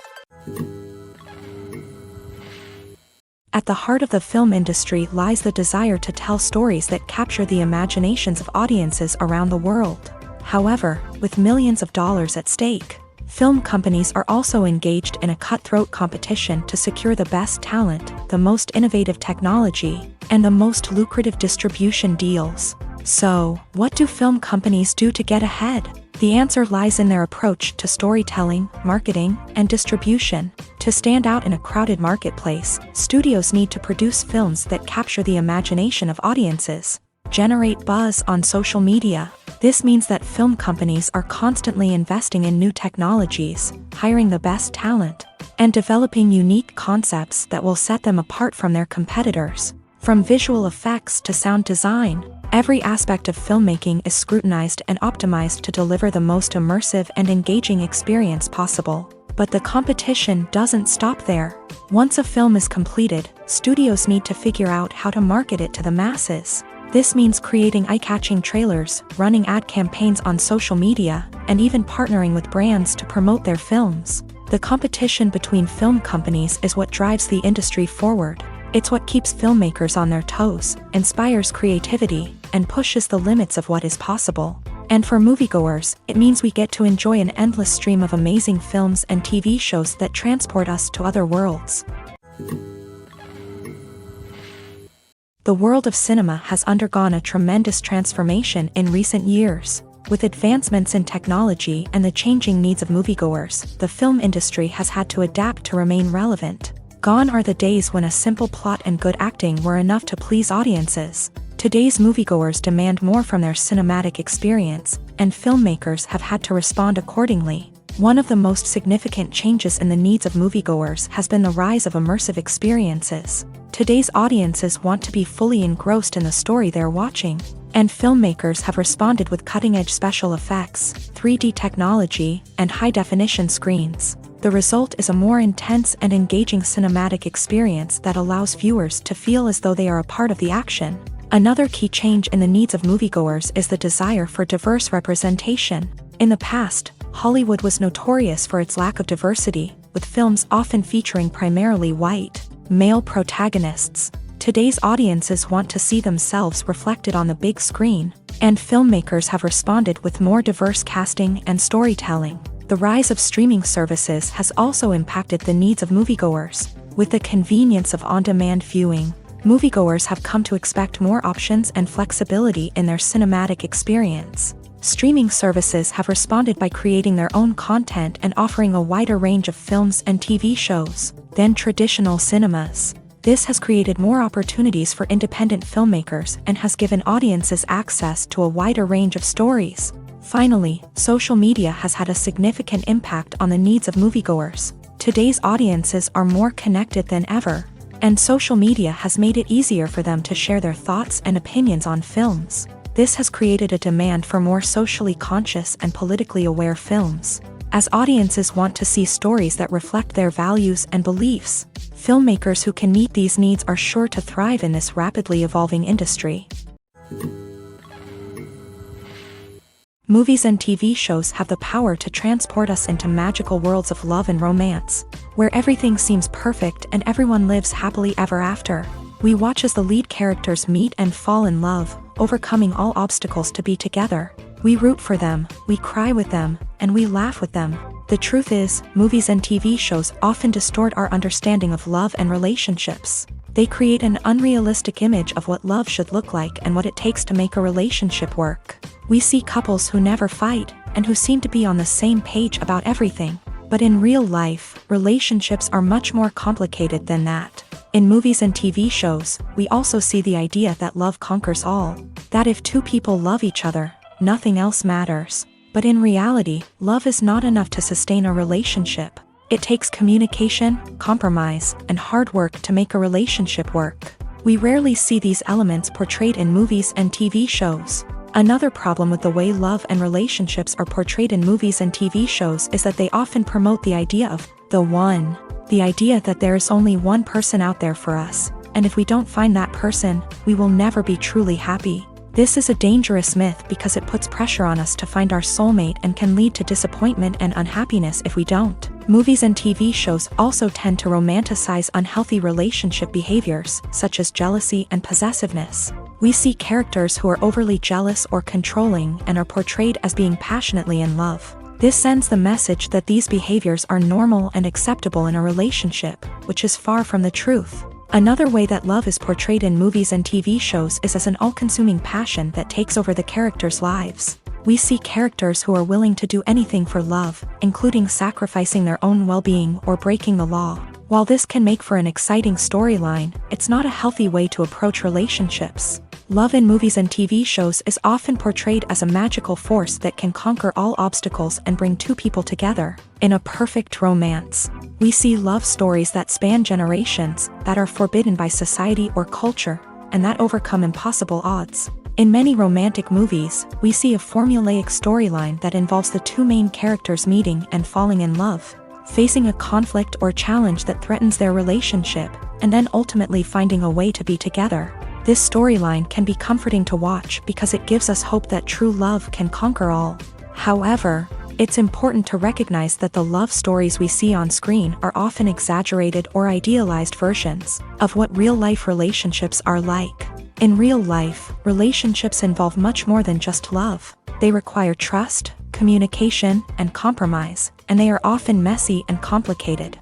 At the heart of the film industry lies the desire to tell stories that capture the imaginations of audiences around the world. However, with millions of dollars at stake, film companies are also engaged in a cutthroat competition to secure the best talent, the most innovative technology, and the most lucrative distribution deals. So, what do film companies do to get ahead? The answer lies in their approach to storytelling, marketing, and distribution. To stand out in a crowded marketplace, studios need to produce films that capture the imagination of audiences, generate buzz on social media. This means that film companies are constantly investing in new technologies, hiring the best talent, and developing unique concepts that will set them apart from their competitors. From visual effects to sound design, every aspect of filmmaking is scrutinized and optimized to deliver the most immersive and engaging experience possible. But the competition doesn't stop there. Once a film is completed, studios need to figure out how to market it to the masses. This means creating eye-catching trailers, running ad campaigns on social media, and even partnering with brands to promote their films. The competition between film companies is what drives the industry forward. It's what keeps filmmakers on their toes, inspires creativity, and pushes the limits of what is possible. And for moviegoers, it means we get to enjoy an endless stream of amazing films and TV shows that transport us to other worlds. The world of cinema has undergone a tremendous transformation in recent years. With advancements in technology and the changing needs of moviegoers, the film industry has had to adapt to remain relevant. Gone are the days when a simple plot and good acting were enough to please audiences. Today's moviegoers demand more from their cinematic experience, and filmmakers have had to respond accordingly. One of the most significant changes in the needs of moviegoers has been the rise of immersive experiences. Today's audiences want to be fully engrossed in the story they're watching, and filmmakers have responded with cutting-edge special effects, 3D technology, and high-definition screens. The result is a more intense and engaging cinematic experience that allows viewers to feel as though they are a part of the action. Another key change in the needs of moviegoers is the desire for diverse representation. In the past, Hollywood was notorious for its lack of diversity, with films often featuring primarily white, male protagonists. Today's audiences want to see themselves reflected on the big screen, And filmmakers have responded with more diverse casting and storytelling. The rise of streaming services has also impacted the needs of moviegoers. With the convenience of on-demand viewing, moviegoers have come to expect more options and flexibility in their cinematic experience. Streaming services have responded by creating their own content and offering a wider range of films and TV shows than traditional cinemas. This has created more opportunities for independent filmmakers and has given audiences access to a wider range of stories. Finally, social media has had a significant impact on the needs of moviegoers. Today's audiences are more connected than ever, and social media has made it easier for them to share their thoughts and opinions on films. This has created a demand for more socially conscious and politically aware films. As audiences want to see stories that reflect their values and beliefs, filmmakers who can meet these needs are sure to thrive in this rapidly evolving industry. Movies and TV shows have the power to transport us into magical worlds of love and romance, where everything seems perfect and everyone lives happily ever after. We watch as the lead characters meet and fall in love, overcoming all obstacles to be together. We root for them, we cry with them, and we laugh with them. The truth is, movies and TV shows often distort our understanding of love and relationships. They create an unrealistic image of what love should look like and what it takes to make a relationship work. We see couples who never fight, and who seem to be on the same page about everything. But in real life, relationships are much more complicated than that. In movies and TV shows, we also see the idea that love conquers all. That if two people love each other, nothing else matters. But in reality, love is not enough to sustain a relationship. It takes communication, compromise, and hard work to make a relationship work. We rarely see these elements portrayed in movies and TV shows. Another problem with the way love and relationships are portrayed in movies and TV shows is that they often promote the idea of the one. The idea that there is only one person out there for us, and if we don't find that person, we will never be truly happy. This is a dangerous myth because it puts pressure on us to find our soulmate and can lead to disappointment and unhappiness if we don't. Movies and TV shows also tend to romanticize unhealthy relationship behaviors, such as jealousy and possessiveness. We see characters who are overly jealous or controlling and are portrayed as being passionately in love. This sends the message that these behaviors are normal and acceptable in a relationship, which is far from the truth. Another way that love is portrayed in movies and TV shows is as an all-consuming passion that takes over the characters' lives. We see characters who are willing to do anything for love, including sacrificing their own well-being or breaking the law. While this can make for an exciting storyline, it's not a healthy way to approach relationships. Love in movies and TV shows is often portrayed as a magical force that can conquer all obstacles and bring two people together. In a perfect romance, we see love stories that span generations, that are forbidden by society or culture, and that overcome impossible odds. In many romantic movies, we see a formulaic storyline that involves the two main characters meeting and falling in love, facing a conflict or challenge that threatens their relationship, and then ultimately finding a way to be together. This storyline can be comforting to watch because it gives us hope that true love can conquer all. However, it's important to recognize that the love stories we see on screen are often exaggerated or idealized versions of what real-life relationships are like. In real life, relationships involve much more than just love. They require trust, communication, and compromise, and they are often messy and complicated.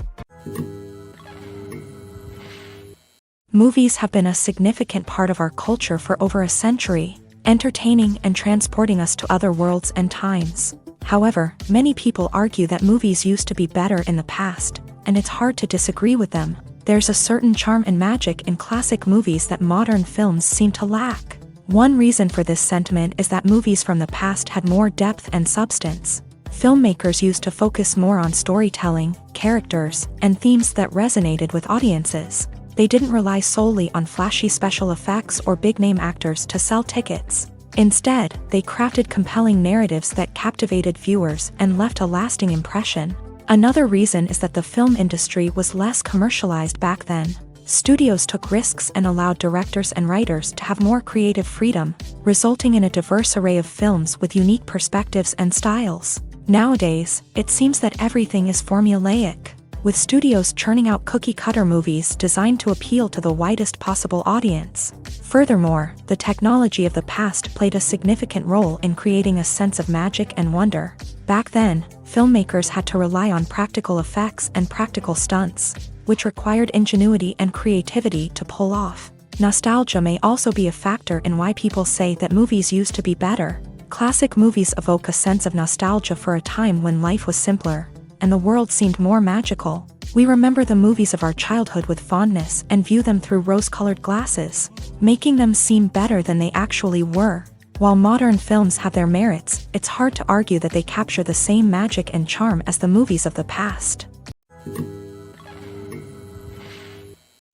Movies have been a significant part of our culture for over a century, entertaining and transporting us to other worlds and times. However, many people argue that movies used to be better in the past, and it's hard to disagree with them. There's a certain charm and magic in classic movies that modern films seem to lack. One reason for this sentiment is that movies from the past had more depth and substance. Filmmakers used to focus more on storytelling, characters, and themes that resonated with audiences. They didn't rely solely on flashy special effects or big-name actors to sell tickets. Instead, they crafted compelling narratives that captivated viewers and left a lasting impression. Another reason is that the film industry was less commercialized back then. Studios took risks and allowed directors and writers to have more creative freedom, resulting in a diverse array of films with unique perspectives and styles. Nowadays, it seems that everything is formulaic, with studios churning out cookie-cutter movies designed to appeal to the widest possible audience. Furthermore, the technology of the past played a significant role in creating a sense of magic and wonder. Back then, filmmakers had to rely on practical effects and practical stunts, which required ingenuity and creativity to pull off. Nostalgia may also be a factor in why people say that movies used to be better. Classic movies evoke a sense of nostalgia for a time when life was simpler, and the world seemed more magical. We remember the movies of our childhood with fondness and view them through rose-colored glasses, making them seem better than they actually were. While modern films have their merits, it's hard to argue that they capture the same magic and charm as the movies of the past.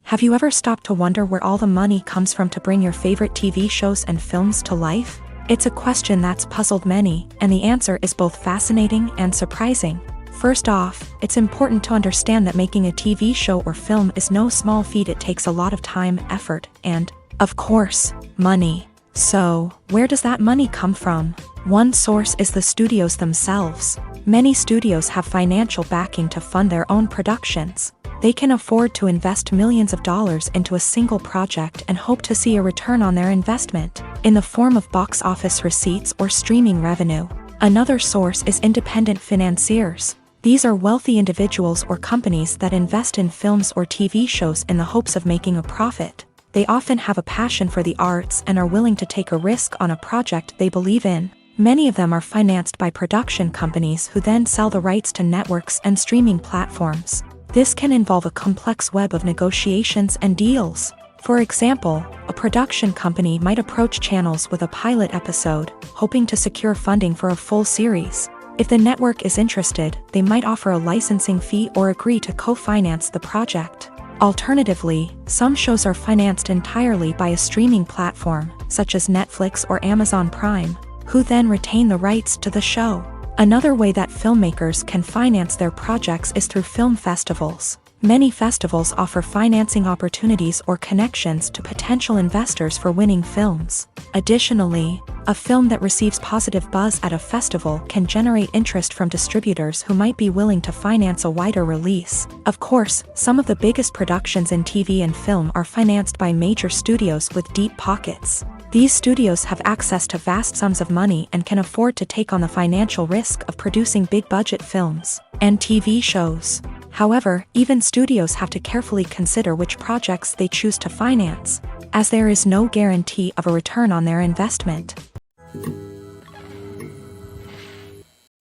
Have you ever stopped to wonder where all the money comes from to bring your favorite TV shows and films to life? It's a question that's puzzled many, and the answer is both fascinating and surprising. First off, it's important to understand that making a TV show or film is no small feat. It takes a lot of time, effort, and, of course, money. So, where does that money come from? One source is the studios themselves. Many studios have financial backing to fund their own productions. They can afford to invest millions of dollars into a single project and hope to see a return on their investment, in the form of box office receipts or streaming revenue. Another source is independent financiers. These are wealthy individuals or companies that invest in films or TV shows in the hopes of making a profit. They often have a passion for the arts and are willing to take a risk on a project they believe in. Many of them are financed by production companies who then sell the rights to networks and streaming platforms. This can involve a complex web of negotiations and deals. For example, a production company might approach channels with a pilot episode, hoping to secure funding for a full series. If the network is interested, they might offer a licensing fee or agree to co-finance the project. Alternatively, some shows are financed entirely by a streaming platform, such as Netflix or Amazon Prime, who then retain the rights to the show. Another way that filmmakers can finance their projects is through film festivals. Many festivals offer financing opportunities or connections to potential investors for winning films. Additionally, a film that receives positive buzz at a festival can generate interest from distributors who might be willing to finance a wider release. Of course, some of the biggest productions in TV and film are financed by major studios with deep pockets. These studios have access to vast sums of money and can afford to take on the financial risk of producing big-budget films and TV shows. However, even studios have to carefully consider which projects they choose to finance, as there is no guarantee of a return on their investment.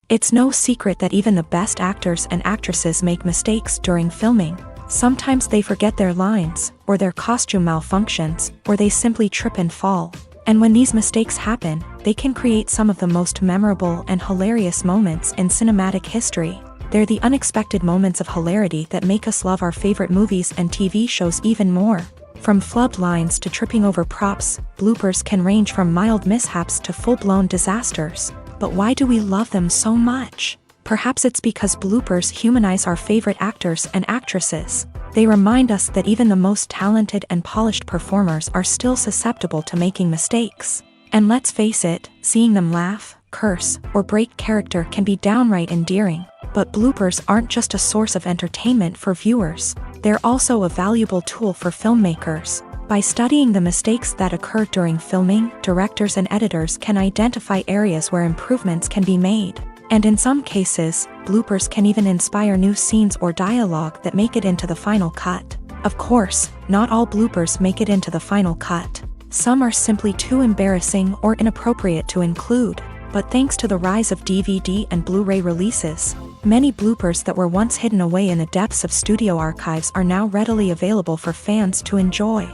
It's no secret that even the best actors and actresses make mistakes during filming. Sometimes they forget their lines, or their costume malfunctions, or they simply trip and fall. And when these mistakes happen, they can create some of the most memorable and hilarious moments in cinematic history. They're the unexpected moments of hilarity that make us love our favorite movies and TV shows even more. From flubbed lines to tripping over props, bloopers can range from mild mishaps to full-blown disasters. But why do we love them so much? Perhaps it's because bloopers humanize our favorite actors and actresses. They remind us that even the most talented and polished performers are still susceptible to making mistakes. And let's face it, seeing them laugh, curse, or break character can be downright endearing. But bloopers aren't just a source of entertainment for viewers. They're also a valuable tool for filmmakers. By studying the mistakes that occur during filming, directors and editors can identify areas where improvements can be made. And in some cases, bloopers can even inspire new scenes or dialogue that make it into the final cut. Of course, not all bloopers make it into the final cut. Some are simply too embarrassing or inappropriate to include. But thanks to the rise of DVD and Blu-ray releases, many bloopers that were once hidden away in the depths of studio archives are now readily available for fans to enjoy.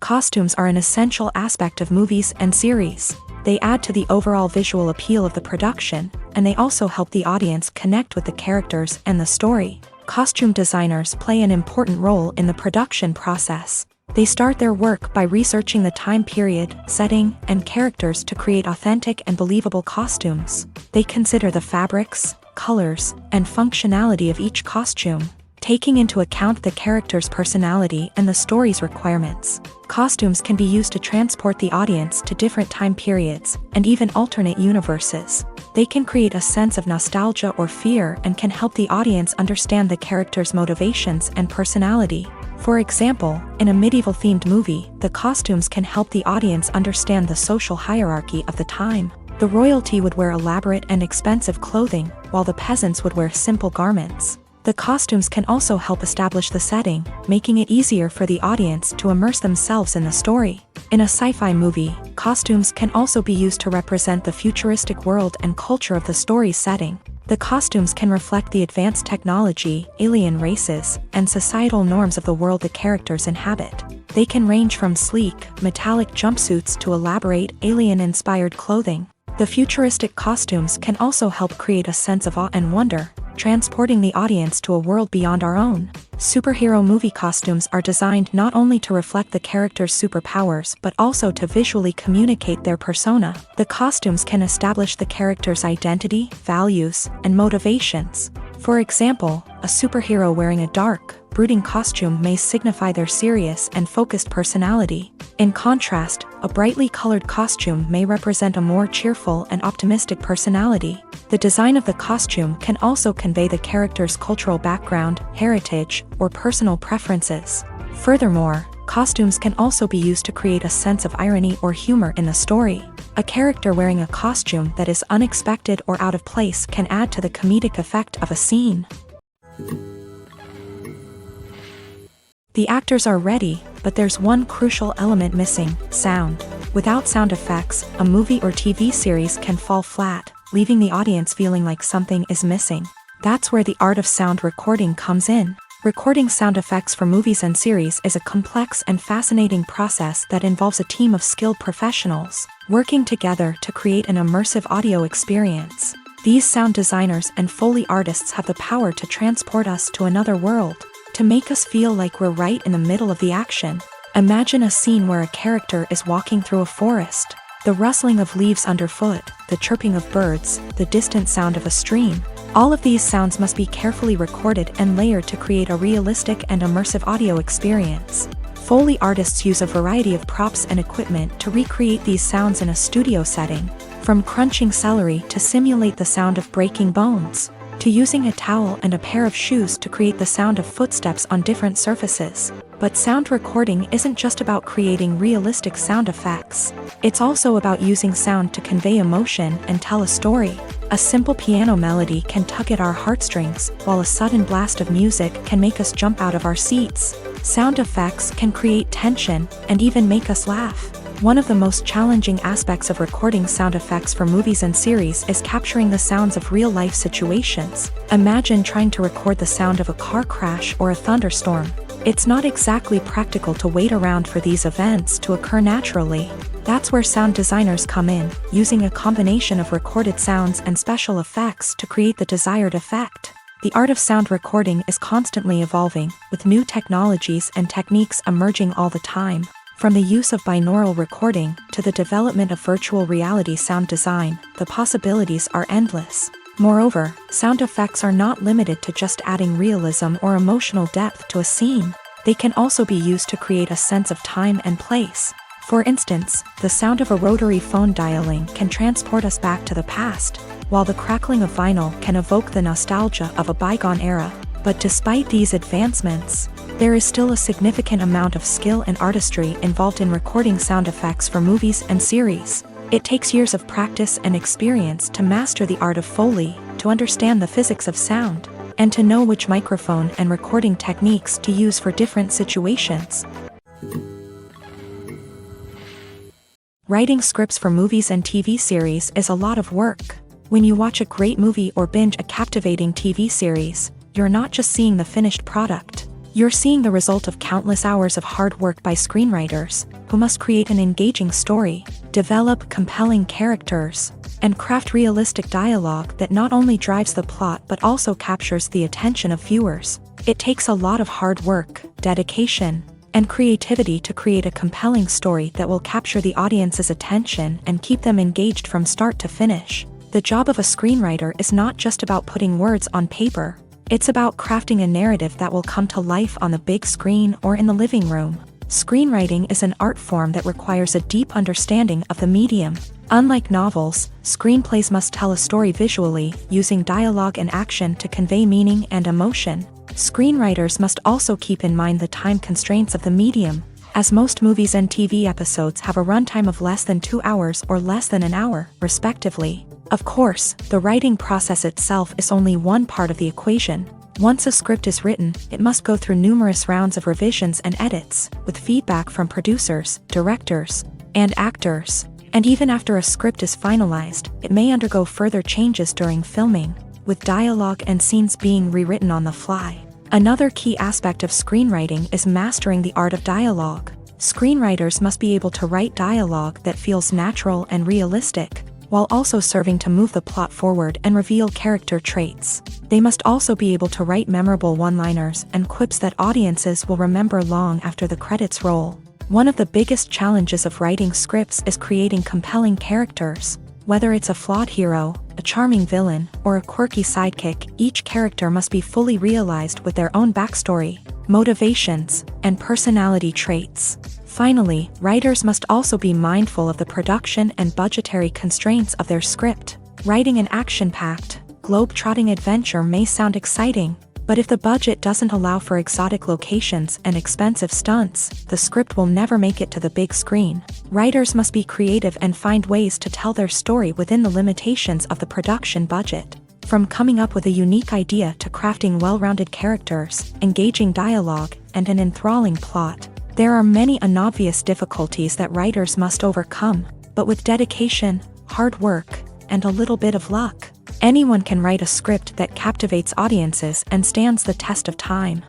Costumes are an essential aspect of movies and series. They add to the overall visual appeal of the production, and they also help the audience connect with the characters and the story. Costume designers play an important role in the production process. They start their work by researching the time period, setting, and characters to create authentic and believable costumes. They consider the fabrics, colors, and functionality of each costume, taking into account the character's personality and the story's requirements. Costumes can be used to transport the audience to different time periods, and even alternate universes. They can create a sense of nostalgia or fear and can help the audience understand the character's motivations and personality. For example, in a medieval-themed movie, the costumes can help the audience understand the social hierarchy of the time. The royalty would wear elaborate and expensive clothing, while the peasants would wear simple garments. The costumes can also help establish the setting, making it easier for the audience to immerse themselves in the story. In a sci-fi movie, costumes can also be used to represent the futuristic world and culture of the story's setting. The costumes can reflect the advanced technology, alien races, and societal norms of the world the characters inhabit. They can range from sleek, metallic jumpsuits to elaborate, alien-inspired clothing. The futuristic costumes can also help create a sense of awe and wonder, transporting the audience to a world beyond our own. Superhero movie costumes are designed not only to reflect the character's superpowers but also to visually communicate their persona. The costumes can establish the character's identity, values, and motivations. For example, a superhero wearing a dark, brooding costume may signify their serious and focused personality. In contrast, a brightly colored costume may represent a more cheerful and optimistic personality. The design of the costume can also convey the character's cultural background, heritage, or personal preferences. Furthermore, costumes can also be used to create a sense of irony or humor in the story. A character wearing a costume that is unexpected or out of place can add to the comedic effect of a scene. The actors are ready, but there's one crucial element missing: sound. Without sound effects, a movie or TV series can fall flat, leaving the audience feeling like something is missing. That's where the art of sound recording comes in. Recording sound effects for movies and series is a complex and fascinating process that involves a team of skilled professionals working together to create an immersive audio experience. These sound designers and Foley artists have the power to transport us to another world, to make us feel like we're right in the middle of the action. Imagine a scene where a character is walking through a forest. The rustling of leaves underfoot, the chirping of birds, the distant sound of a stream. All of these sounds must be carefully recorded and layered to create a realistic and immersive audio experience. Foley artists use a variety of props and equipment to recreate these sounds in a studio setting, from crunching celery to simulate the sound of breaking bones, to using a towel and a pair of shoes to create the sound of footsteps on different surfaces. But sound recording isn't just about creating realistic sound effects. It's also about using sound to convey emotion and tell a story. A simple piano melody can tug at our heartstrings, while a sudden blast of music can make us jump out of our seats. Sound effects can create tension and even make us laugh. One of the most challenging aspects of recording sound effects for movies and series is capturing the sounds of real-life situations. Imagine trying to record the sound of a car crash or a thunderstorm. It's not exactly practical to wait around for these events to occur naturally. That's where sound designers come in, using a combination of recorded sounds and special effects to create the desired effect. The art of sound recording is constantly evolving, with new technologies and techniques emerging all the time. From the use of binaural recording to the development of virtual reality sound design, the possibilities are endless. Moreover, sound effects are not limited to just adding realism or emotional depth to a scene. They can also be used to create a sense of time and place. For instance, the sound of a rotary phone dialing can transport us back to the past, while the crackling of vinyl can evoke the nostalgia of a bygone era. But despite these advancements, there is still a significant amount of skill and artistry involved in recording sound effects for movies and series. It takes years of practice and experience to master the art of Foley, to understand the physics of sound, and to know which microphone and recording techniques to use for different situations. Writing scripts for movies and TV series is a lot of work. When you watch a great movie or binge a captivating TV series, you're not just seeing the finished product. You're seeing the result of countless hours of hard work by screenwriters, who must create an engaging story, develop compelling characters, and craft realistic dialogue that not only drives the plot but also captures the attention of viewers. It takes a lot of hard work, dedication, and creativity to create a compelling story that will capture the audience's attention and keep them engaged from start to finish. The job of a screenwriter is not just about putting words on paper. It's about crafting a narrative that will come to life on the big screen or in the living room. Screenwriting is an art form that requires a deep understanding of the medium. Unlike novels, screenplays must tell a story visually, using dialogue and action to convey meaning and emotion. Screenwriters must also keep in mind the time constraints of the medium, as most movies and TV episodes have a runtime of less than 2 hours or less than an hour, respectively. Of course, the writing process itself is only one part of the equation. Once a script is written, it must go through numerous rounds of revisions and edits, with feedback from producers, directors, and actors. And even after a script is finalized, it may undergo further changes during filming, with dialogue and scenes being rewritten on the fly. Another key aspect of screenwriting is mastering the art of dialogue. Screenwriters must be able to write dialogue that feels natural and realistic, while also serving to move the plot forward and reveal character traits. They must also be able to write memorable one-liners and quips that audiences will remember long after the credits roll. One of the biggest challenges of writing scripts is creating compelling characters. Whether it's a flawed hero, a charming villain, or a quirky sidekick, each character must be fully realized with their own backstory, motivations, and personality traits. Finally, writers must also be mindful of the production and budgetary constraints of their script. Writing an action-packed, globe-trotting adventure may sound exciting, but if the budget doesn't allow for exotic locations and expensive stunts, the script will never make it to the big screen. Writers must be creative and find ways to tell their story within the limitations of the production budget. From coming up with a unique idea to crafting well-rounded characters, engaging dialogue, and an enthralling plot, there are many unobvious difficulties that writers must overcome, but with dedication, hard work, and a little bit of luck, anyone can write a script that captivates audiences and stands the test of time.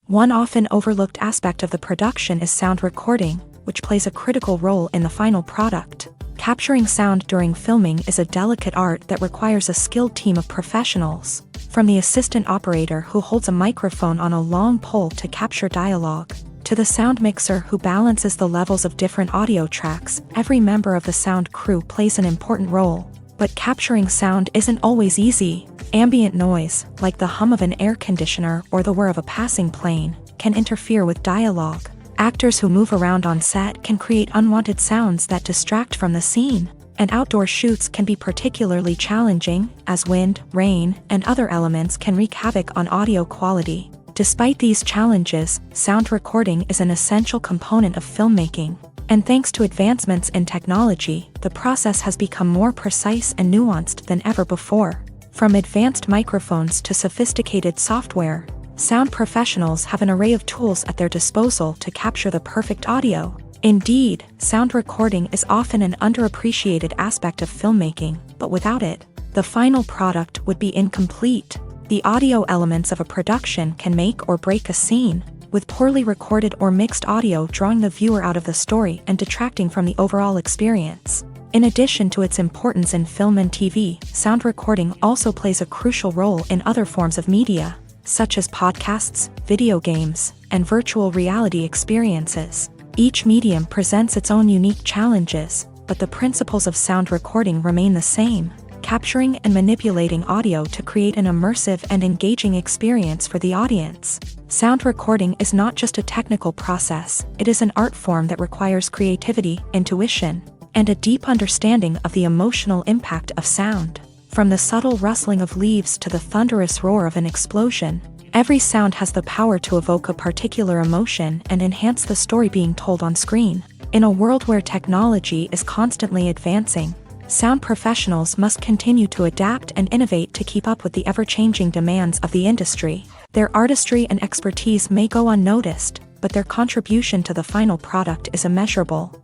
One often overlooked aspect of the production is sound recording, which plays a critical role in the final product. Capturing sound during filming is a delicate art that requires a skilled team of professionals. From the assistant operator who holds a microphone on a long pole to capture dialogue, to the sound mixer who balances the levels of different audio tracks, every member of the sound crew plays an important role. But capturing sound isn't always easy. Ambient noise, like the hum of an air conditioner or the whir of a passing plane, can interfere with dialogue. Actors who move around on set can create unwanted sounds that distract from the scene. And outdoor shoots can be particularly challenging, as wind, rain, and other elements can wreak havoc on audio quality. Despite these challenges, sound recording is an essential component of filmmaking. And thanks to advancements in technology, the process has become more precise and nuanced than ever before. From advanced microphones to sophisticated software, sound professionals have an array of tools at their disposal to capture the perfect audio. Indeed, sound recording is often an underappreciated aspect of filmmaking, but without it, the final product would be incomplete. The audio elements of a production can make or break a scene, with poorly recorded or mixed audio drawing the viewer out of the story and detracting from the overall experience. In addition to its importance in film and TV, sound recording also plays a crucial role in other forms of media, such as podcasts, video games, and virtual reality experiences. Each medium presents its own unique challenges, but the principles of sound recording remain the same, capturing and manipulating audio to create an immersive and engaging experience for the audience. Sound recording is not just a technical process, it is an art form that requires creativity, intuition, and a deep understanding of the emotional impact of sound. From the subtle rustling of leaves to the thunderous roar of an explosion, every sound has the power to evoke a particular emotion and enhance the story being told on screen. In a world where technology is constantly advancing, sound professionals must continue to adapt and innovate to keep up with the ever-changing demands of the industry. Their artistry and expertise may go unnoticed, but their contribution to the final product is immeasurable.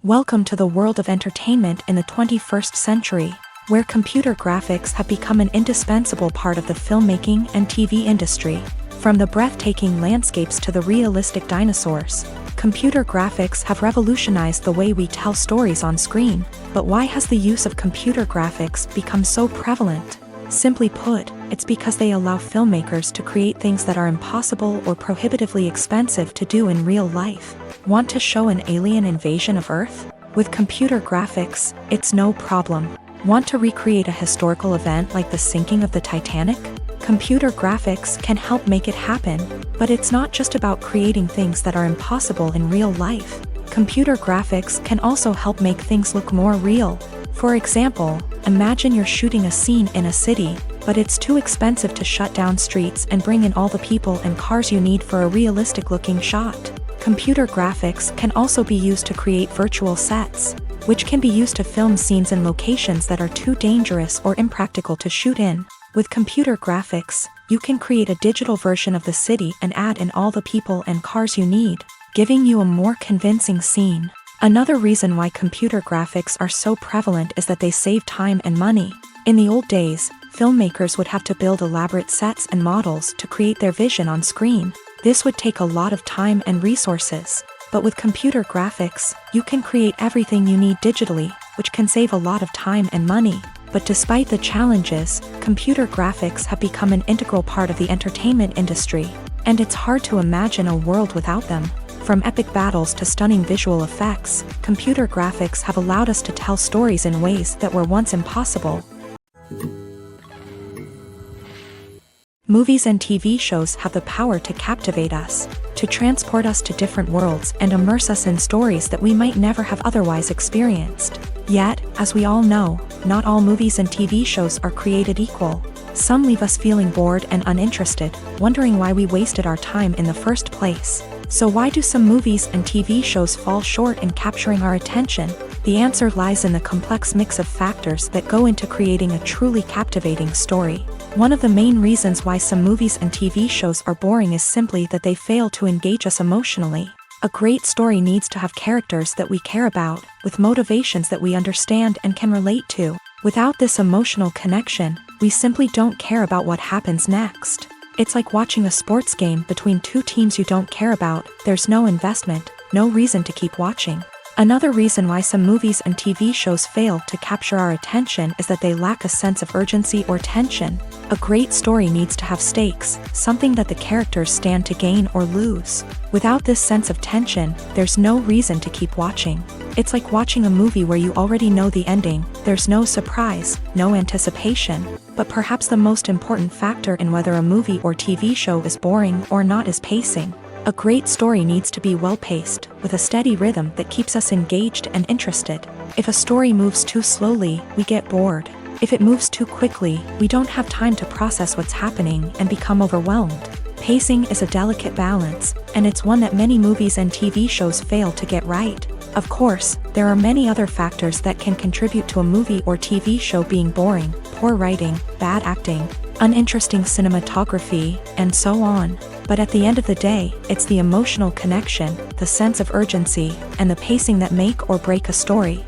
Welcome to the world of entertainment in the 21st century, where computer graphics have become an indispensable part of the filmmaking and TV industry. From the breathtaking landscapes to the realistic dinosaurs, computer graphics have revolutionized the way we tell stories on screen. But why has the use of computer graphics become so prevalent? Simply put, it's because they allow filmmakers to create things that are impossible or prohibitively expensive to do in real life. Want to show an alien invasion of Earth? With computer graphics, it's no problem. Want to recreate a historical event like the sinking of the Titanic? Computer graphics can help make it happen, but it's not just about creating things that are impossible in real life. Computer graphics can also help make things look more real. For example, imagine you're shooting a scene in a city, but it's too expensive to shut down streets and bring in all the people and cars you need for a realistic-looking shot. Computer graphics can also be used to create virtual sets, which can be used to film scenes in locations that are too dangerous or impractical to shoot in. With computer graphics, you can create a digital version of the city and add in all the people and cars you need, giving you a more convincing scene. Another reason why computer graphics are so prevalent is that they save time and money. In the old days, filmmakers would have to build elaborate sets and models to create their vision on screen. This would take a lot of time and resources. But with computer graphics, you can create everything you need digitally, which can save a lot of time and money. But despite the challenges, computer graphics have become an integral part of the entertainment industry, and it's hard to imagine a world without them. From epic battles to stunning visual effects, computer graphics have allowed us to tell stories in ways that were once impossible. Movies and TV shows have the power to captivate us, to transport us to different worlds and immerse us in stories that we might never have otherwise experienced. Yet, as we all know, not all movies and TV shows are created equal. Some leave us feeling bored and uninterested, wondering why we wasted our time in the first place. So why do some movies and TV shows fall short in capturing our attention? The answer lies in the complex mix of factors that go into creating a truly captivating story. One of the main reasons why some movies and TV shows are boring is simply that they fail to engage us emotionally. A great story needs to have characters that we care about, with motivations that we understand and can relate to. Without this emotional connection, we simply don't care about what happens next. It's like watching a sports game between two teams you don't care about. There's no investment, no reason to keep watching. Another reason why some movies and TV shows fail to capture our attention is that they lack a sense of urgency or tension. A great story needs to have stakes, something that the characters stand to gain or lose. Without this sense of tension, there's no reason to keep watching. It's like watching a movie where you already know the ending. There's no surprise, no anticipation. But perhaps the most important factor in whether a movie or TV show is boring or not is pacing. A great story needs to be well-paced, with a steady rhythm that keeps us engaged and interested. If a story moves too slowly, we get bored. If it moves too quickly, we don't have time to process what's happening and become overwhelmed. Pacing is a delicate balance, and it's one that many movies and TV shows fail to get right. Of course, there are many other factors that can contribute to a movie or TV show being boring: poor writing, bad acting, uninteresting cinematography, and so on. But at the end of the day, it's the emotional connection, the sense of urgency, and the pacing that make or break a story.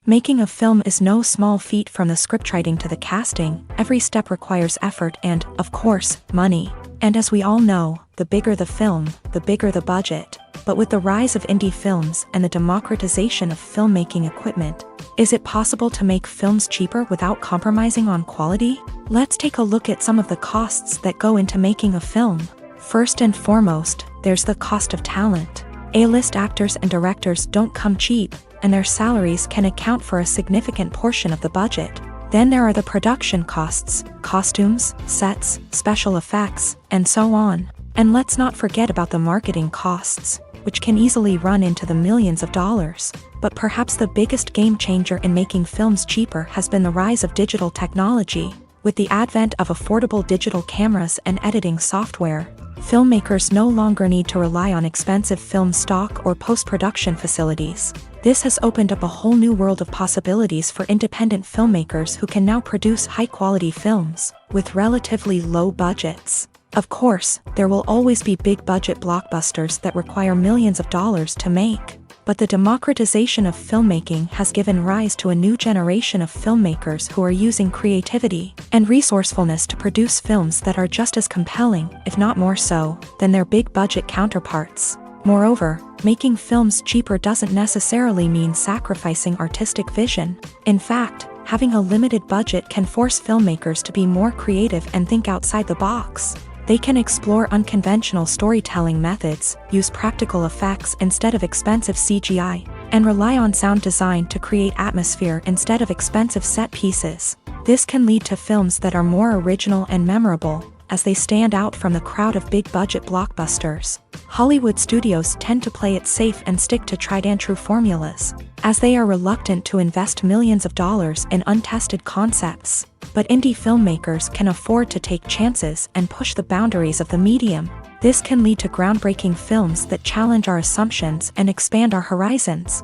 Making a film is no small feat. From the scriptwriting to the casting, every step requires effort and, of course, money. And as we all know, the bigger the film, the bigger the budget. But with the rise of indie films and the democratization of filmmaking equipment, is it possible to make films cheaper without compromising on quality? Let's take a look at some of the costs that go into making a film. First and foremost, there's the cost of talent. A-list actors and directors don't come cheap, and their salaries can account for a significant portion of the budget. Then there are the production costs, costumes, sets, special effects, and so on. And let's not forget about the marketing costs, which can easily run into the millions of dollars. But perhaps the biggest game changer in making films cheaper has been the rise of digital technology. With the advent of affordable digital cameras and editing software, filmmakers no longer need to rely on expensive film stock or post-production facilities. This has opened up a whole new world of possibilities for independent filmmakers who can now produce high-quality films with relatively low budgets. Of course, there will always be big-budget blockbusters that require millions of dollars to make. But the democratization of filmmaking has given rise to a new generation of filmmakers who are using creativity and resourcefulness to produce films that are just as compelling, if not more so, than their big-budget counterparts. Moreover, making films cheaper doesn't necessarily mean sacrificing artistic vision. In fact, having a limited budget can force filmmakers to be more creative and think outside the box. They can explore unconventional storytelling methods, use practical effects instead of expensive CGI, and rely on sound design to create atmosphere instead of expensive set pieces. This can lead to films that are more original and memorable, as they stand out from the crowd of big-budget blockbusters. Hollywood studios tend to play it safe and stick to tried-and-true formulas, as they are reluctant to invest millions of dollars in untested concepts. But indie filmmakers can afford to take chances and push the boundaries of the medium. This can lead to groundbreaking films that challenge our assumptions and expand our horizons.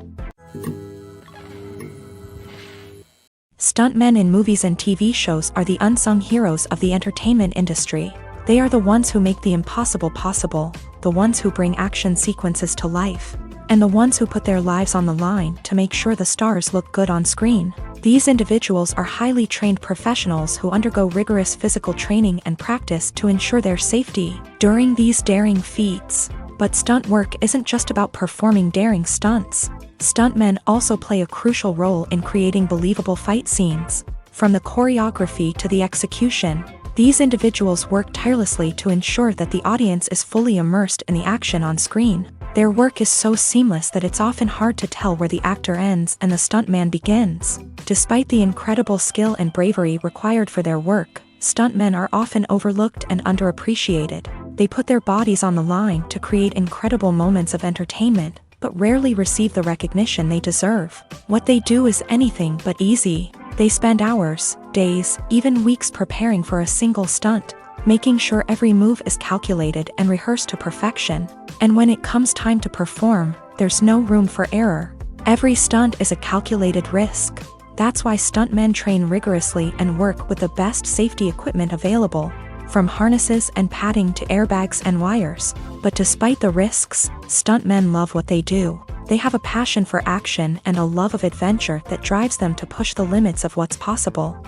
Stuntmen in movies and TV shows are the unsung heroes of the entertainment industry. They are the ones who make the impossible possible, the ones who bring action sequences to life, and the ones who put their lives on the line to make sure the stars look good on screen. These individuals are highly trained professionals who undergo rigorous physical training and practice to ensure their safety during these daring feats. But stunt work isn't just about performing daring stunts. Stuntmen also play a crucial role in creating believable fight scenes. From the choreography to the execution, these individuals work tirelessly to ensure that the audience is fully immersed in the action on screen. Their work is so seamless that it's often hard to tell where the actor ends and the stuntman begins. Despite the incredible skill and bravery required for their work, stuntmen are often overlooked and underappreciated. They put their bodies on the line to create incredible moments of entertainment, but rarely receive the recognition they deserve. What they do is anything but easy. They spend hours, days, even weeks preparing for a single stunt, making sure every move is calculated and rehearsed to perfection. And when it comes time to perform, there's no room for error. Every stunt is a calculated risk. That's why stuntmen train rigorously and work with the best safety equipment available, from harnesses and padding to airbags and wires. But despite the risks, stuntmen love what they do. They have a passion for action and a love of adventure that drives them to push the limits of what's possible.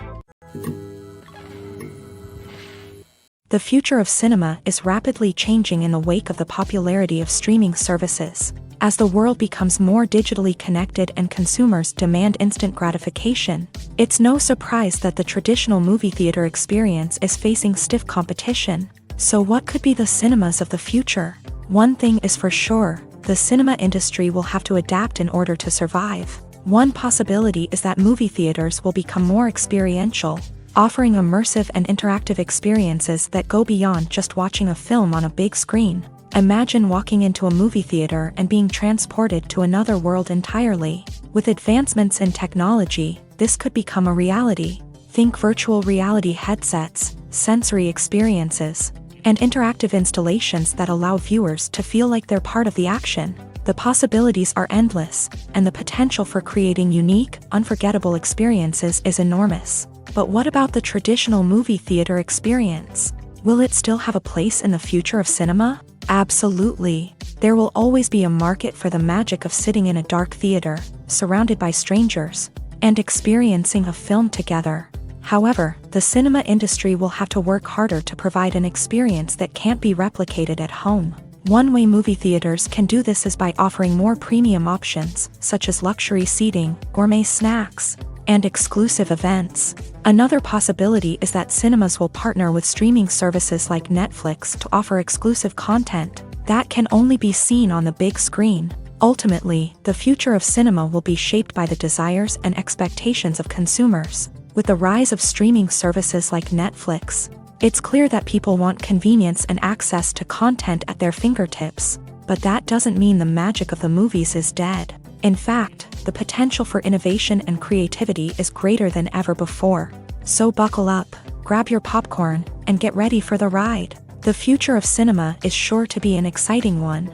The future of cinema is rapidly changing in the wake of the popularity of streaming services. As the world becomes more digitally connected and consumers demand instant gratification, it's no surprise that the traditional movie theater experience is facing stiff competition. So what could be the cinemas of the future? One thing is for sure, the cinema industry will have to adapt in order to survive. One possibility is that movie theaters will become more experiential, offering immersive and interactive experiences that go beyond just watching a film on a big screen. Imagine walking into a movie theater and being transported to another world entirely. With advancements in technology, this could become a reality. Think virtual reality headsets, sensory experiences, and interactive installations that allow viewers to feel like they're part of the action. The possibilities are endless, and the potential for creating unique, unforgettable experiences is enormous. But what about the traditional movie theater experience? Will it still have a place in the future of cinema? Absolutely. There will always be a market for the magic of sitting in a dark theater, surrounded by strangers, and experiencing a film together. However, the cinema industry will have to work harder to provide an experience that can't be replicated at home. One way movie theaters can do this is by offering more premium options, such as luxury seating, gourmet snacks, and exclusive events. Another possibility is that cinemas will partner with streaming services like Netflix to offer exclusive content that can only be seen on the big screen. Ultimately, the future of cinema will be shaped by the desires and expectations of consumers. With the rise of streaming services like Netflix, it's clear that people want convenience and access to content at their fingertips. But that doesn't mean the magic of the movies is dead. In fact, the potential for innovation and creativity is greater than ever before. So buckle up, grab your popcorn, and get ready for the ride. The future of cinema is sure to be an exciting one.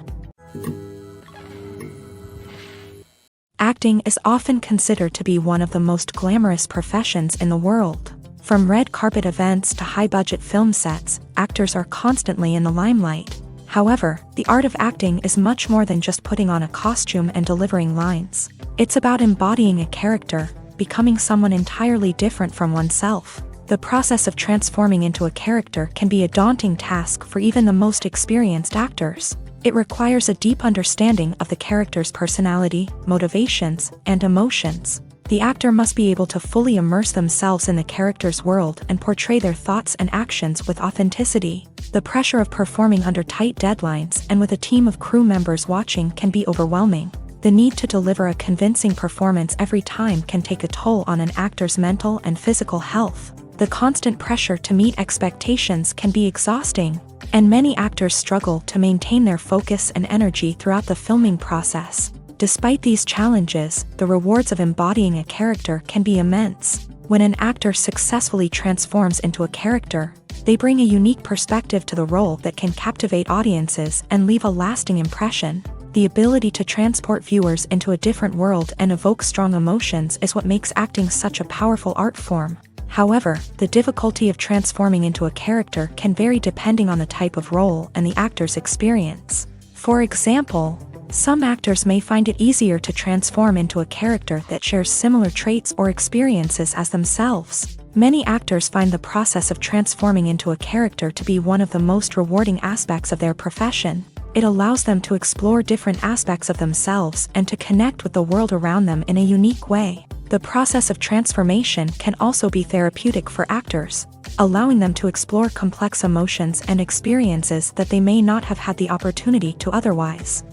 Acting is often considered to be one of the most glamorous professions in the world. From red carpet events to high-budget film sets, actors are constantly in the limelight. However, the art of acting is much more than just putting on a costume and delivering lines. It's about embodying a character, becoming someone entirely different from oneself. The process of transforming into a character can be a daunting task for even the most experienced actors. It requires a deep understanding of the character's personality, motivations, and emotions. The actor must be able to fully immerse themselves in the character's world and portray their thoughts and actions with authenticity. The pressure of performing under tight deadlines and with a team of crew members watching can be overwhelming. The need to deliver a convincing performance every time can take a toll on an actor's mental and physical health. The constant pressure to meet expectations can be exhausting, and many actors struggle to maintain their focus and energy throughout the filming process. Despite these challenges, the rewards of embodying a character can be immense. When an actor successfully transforms into a character, they bring a unique perspective to the role that can captivate audiences and leave a lasting impression. The ability to transport viewers into a different world and evoke strong emotions is what makes acting such a powerful art form. However, the difficulty of transforming into a character can vary depending on the type of role and the actor's experience. For example, some actors may find it easier to transform into a character that shares similar traits or experiences as themselves. Many actors find the process of transforming into a character to be one of the most rewarding aspects of their profession. It allows them to explore different aspects of themselves and to connect with the world around them in a unique way. The process of transformation can also be therapeutic for actors, allowing them to explore complex emotions and experiences that they may not have had the opportunity to otherwise.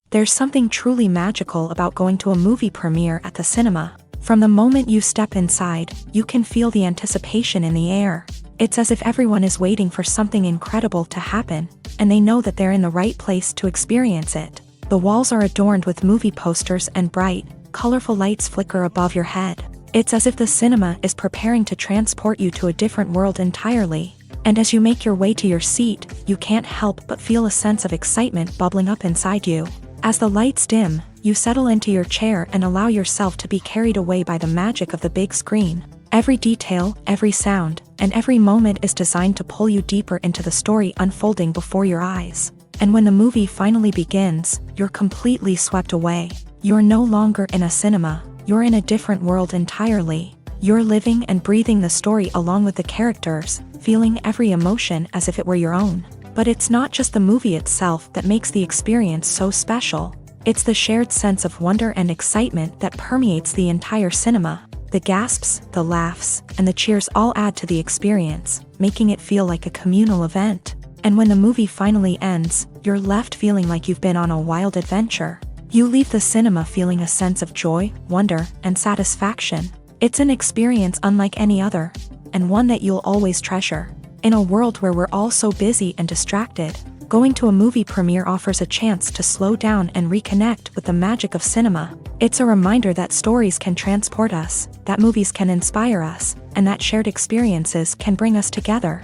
There's something truly magical about going to a movie premiere at the cinema. From the moment you step inside, you can feel the anticipation in the air. It's as if everyone is waiting for something incredible to happen, and they know that they're in the right place to experience it. The walls are adorned with movie posters and bright, colorful lights flicker above your head. It's as if the cinema is preparing to transport you to a different world entirely. And as you make your way to your seat, you can't help but feel a sense of excitement bubbling up inside you. As the lights dim, you settle into your chair and allow yourself to be carried away by the magic of the big screen. Every detail, every sound, and every moment is designed to pull you deeper into the story unfolding before your eyes. And when the movie finally begins, you're completely swept away. You're no longer in a cinema, you're in a different world entirely. You're living and breathing the story along with the characters, feeling every emotion as if it were your own. But it's not just the movie itself that makes the experience so special. It's the shared sense of wonder and excitement that permeates the entire cinema. The gasps, the laughs, and the cheers all add to the experience, making it feel like a communal event. And when the movie finally ends, you're left feeling like you've been on a wild adventure. You leave the cinema feeling a sense of joy, wonder, and satisfaction. It's an experience unlike any other, and one that you'll always treasure. In a world where we're all so busy and distracted, going to a movie premiere offers a chance to slow down and reconnect with the magic of cinema. It's a reminder that stories can transport us, that movies can inspire us, and that shared experiences can bring us together.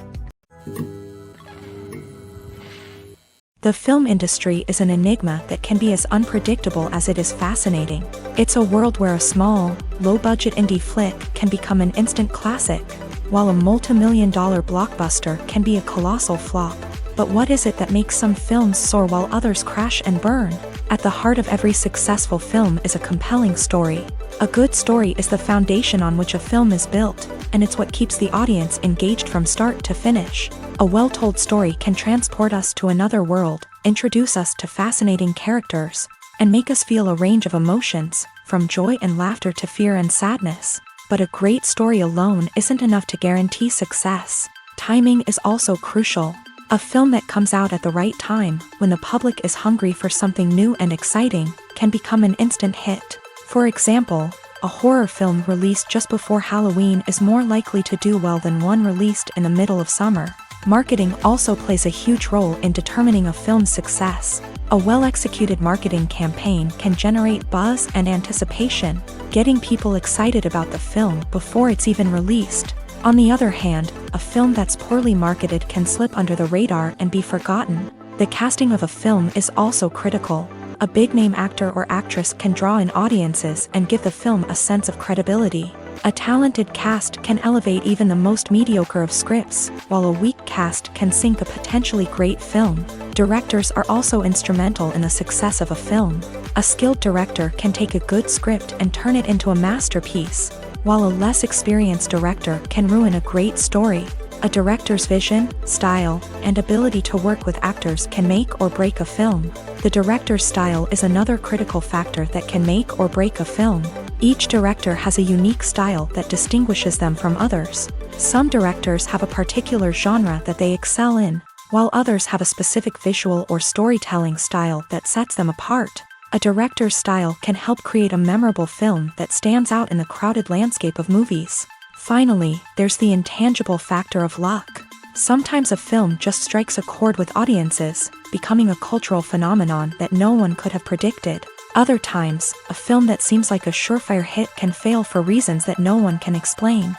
The film industry is an enigma that can be as unpredictable as it is fascinating. It's a world where a small, low-budget indie flick can become an instant classic, while a multi-million-dollar blockbuster can be a colossal flop. But what is it that makes some films soar while others crash and burn? At the heart of every successful film is a compelling story. A good story is the foundation on which a film is built, and it's what keeps the audience engaged from start to finish. A well-told story can transport us to another world, introduce us to fascinating characters, and make us feel a range of emotions, from joy and laughter to fear and sadness. But a great story alone isn't enough to guarantee success. Timing is also crucial. A film that comes out at the right time, when the public is hungry for something new and exciting, can become an instant hit. For example, a horror film released just before Halloween is more likely to do well than one released in the middle of summer. Marketing also plays a huge role in determining a film's success. A well-executed marketing campaign can generate buzz and anticipation, getting people excited about the film before it's even released. On the other hand, a film that's poorly marketed can slip under the radar and be forgotten. The casting of a film is also critical. A big-name actor or actress can draw in audiences and give the film a sense of credibility. A talented cast can elevate even the most mediocre of scripts, while a weak cast can sink a potentially great film. Directors are also instrumental in the success of a film. A skilled director can take a good script and turn it into a masterpiece, while a less experienced director can ruin a great story. A director's vision, style, and ability to work with actors can make or break a film. The director's style is another critical factor that can make or break a film. Each director has a unique style that distinguishes them from others. Some directors have a particular genre that they excel in, while others have a specific visual or storytelling style that sets them apart. A director's style can help create a memorable film that stands out in the crowded landscape of movies. Finally, there's the intangible factor of luck. Sometimes a film just strikes a chord with audiences, becoming a cultural phenomenon that no one could have predicted. Other times, a film that seems like a surefire hit can fail for reasons that no one can explain.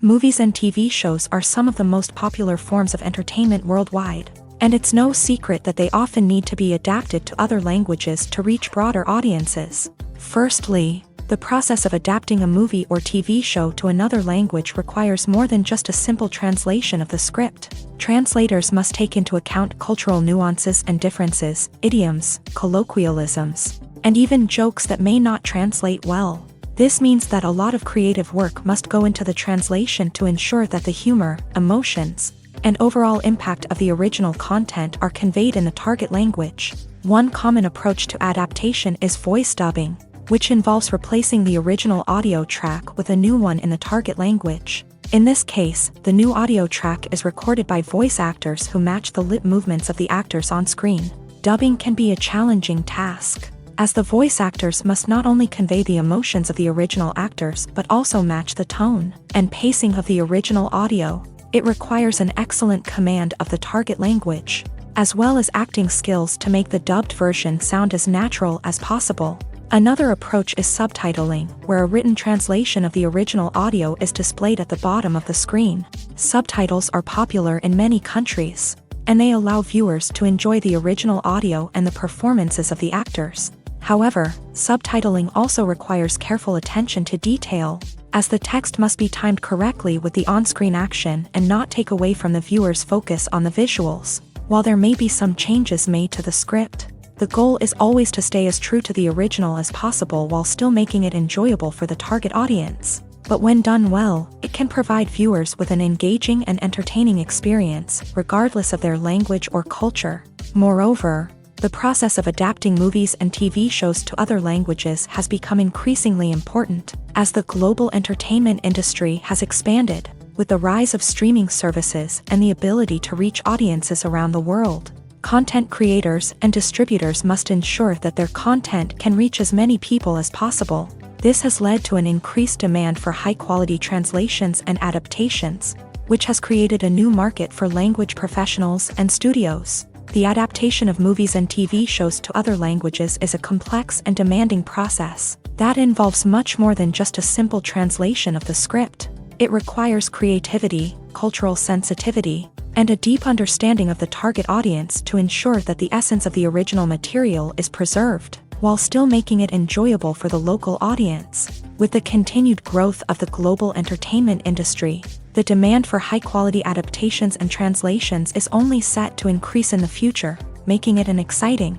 Movies and TV shows are some of the most popular forms of entertainment worldwide, and it's no secret that they often need to be adapted to other languages to reach broader audiences. Firstly, the process of adapting a movie or TV show to another language requires more than just a simple translation of the script. Translators must take into account cultural nuances and differences, idioms, colloquialisms, and even jokes that may not translate well. This means that a lot of creative work must go into the translation to ensure that the humor, emotions, and overall impact of the original content are conveyed in the target language. One common approach to adaptation is voice dubbing, which involves replacing the original audio track with a new one in the target language. In this case, the new audio track is recorded by voice actors who match the lip movements of the actors on screen. Dubbing can be a challenging task, as the voice actors must not only convey the emotions of the original actors but also match the tone and pacing of the original audio. It requires an excellent command of the target language, as well as acting skills to make the dubbed version sound as natural as possible. Another approach is subtitling, where a written translation of the original audio is displayed at the bottom of the screen. Subtitles are popular in many countries, and they allow viewers to enjoy the original audio and the performances of the actors. However, subtitling also requires careful attention to detail, as the text must be timed correctly with the on-screen action and not take away from the viewer's focus on the visuals. While there may be some changes made to the script, the goal is always to stay as true to the original as possible while still making it enjoyable for the target audience. But when done well, it can provide viewers with an engaging and entertaining experience, regardless of their language or culture. Moreover, the process of adapting movies and TV shows to other languages has become increasingly important, as the global entertainment industry has expanded, with the rise of streaming services and the ability to reach audiences around the world. Content creators and distributors must ensure that their content can reach as many people as possible. This has led to an increased demand for high-quality translations and adaptations, which has created a new market for language professionals and studios. The adaptation of movies and TV shows to other languages is a complex and demanding process that involves much more than just a simple translation of the script. It requires creativity, cultural sensitivity, and a deep understanding of the target audience to ensure that the essence of the original material is preserved, while still making it enjoyable for the local audience. With the continued growth of the global entertainment industry, the demand for high-quality adaptations and translations is only set to increase in the future, making it an exciting.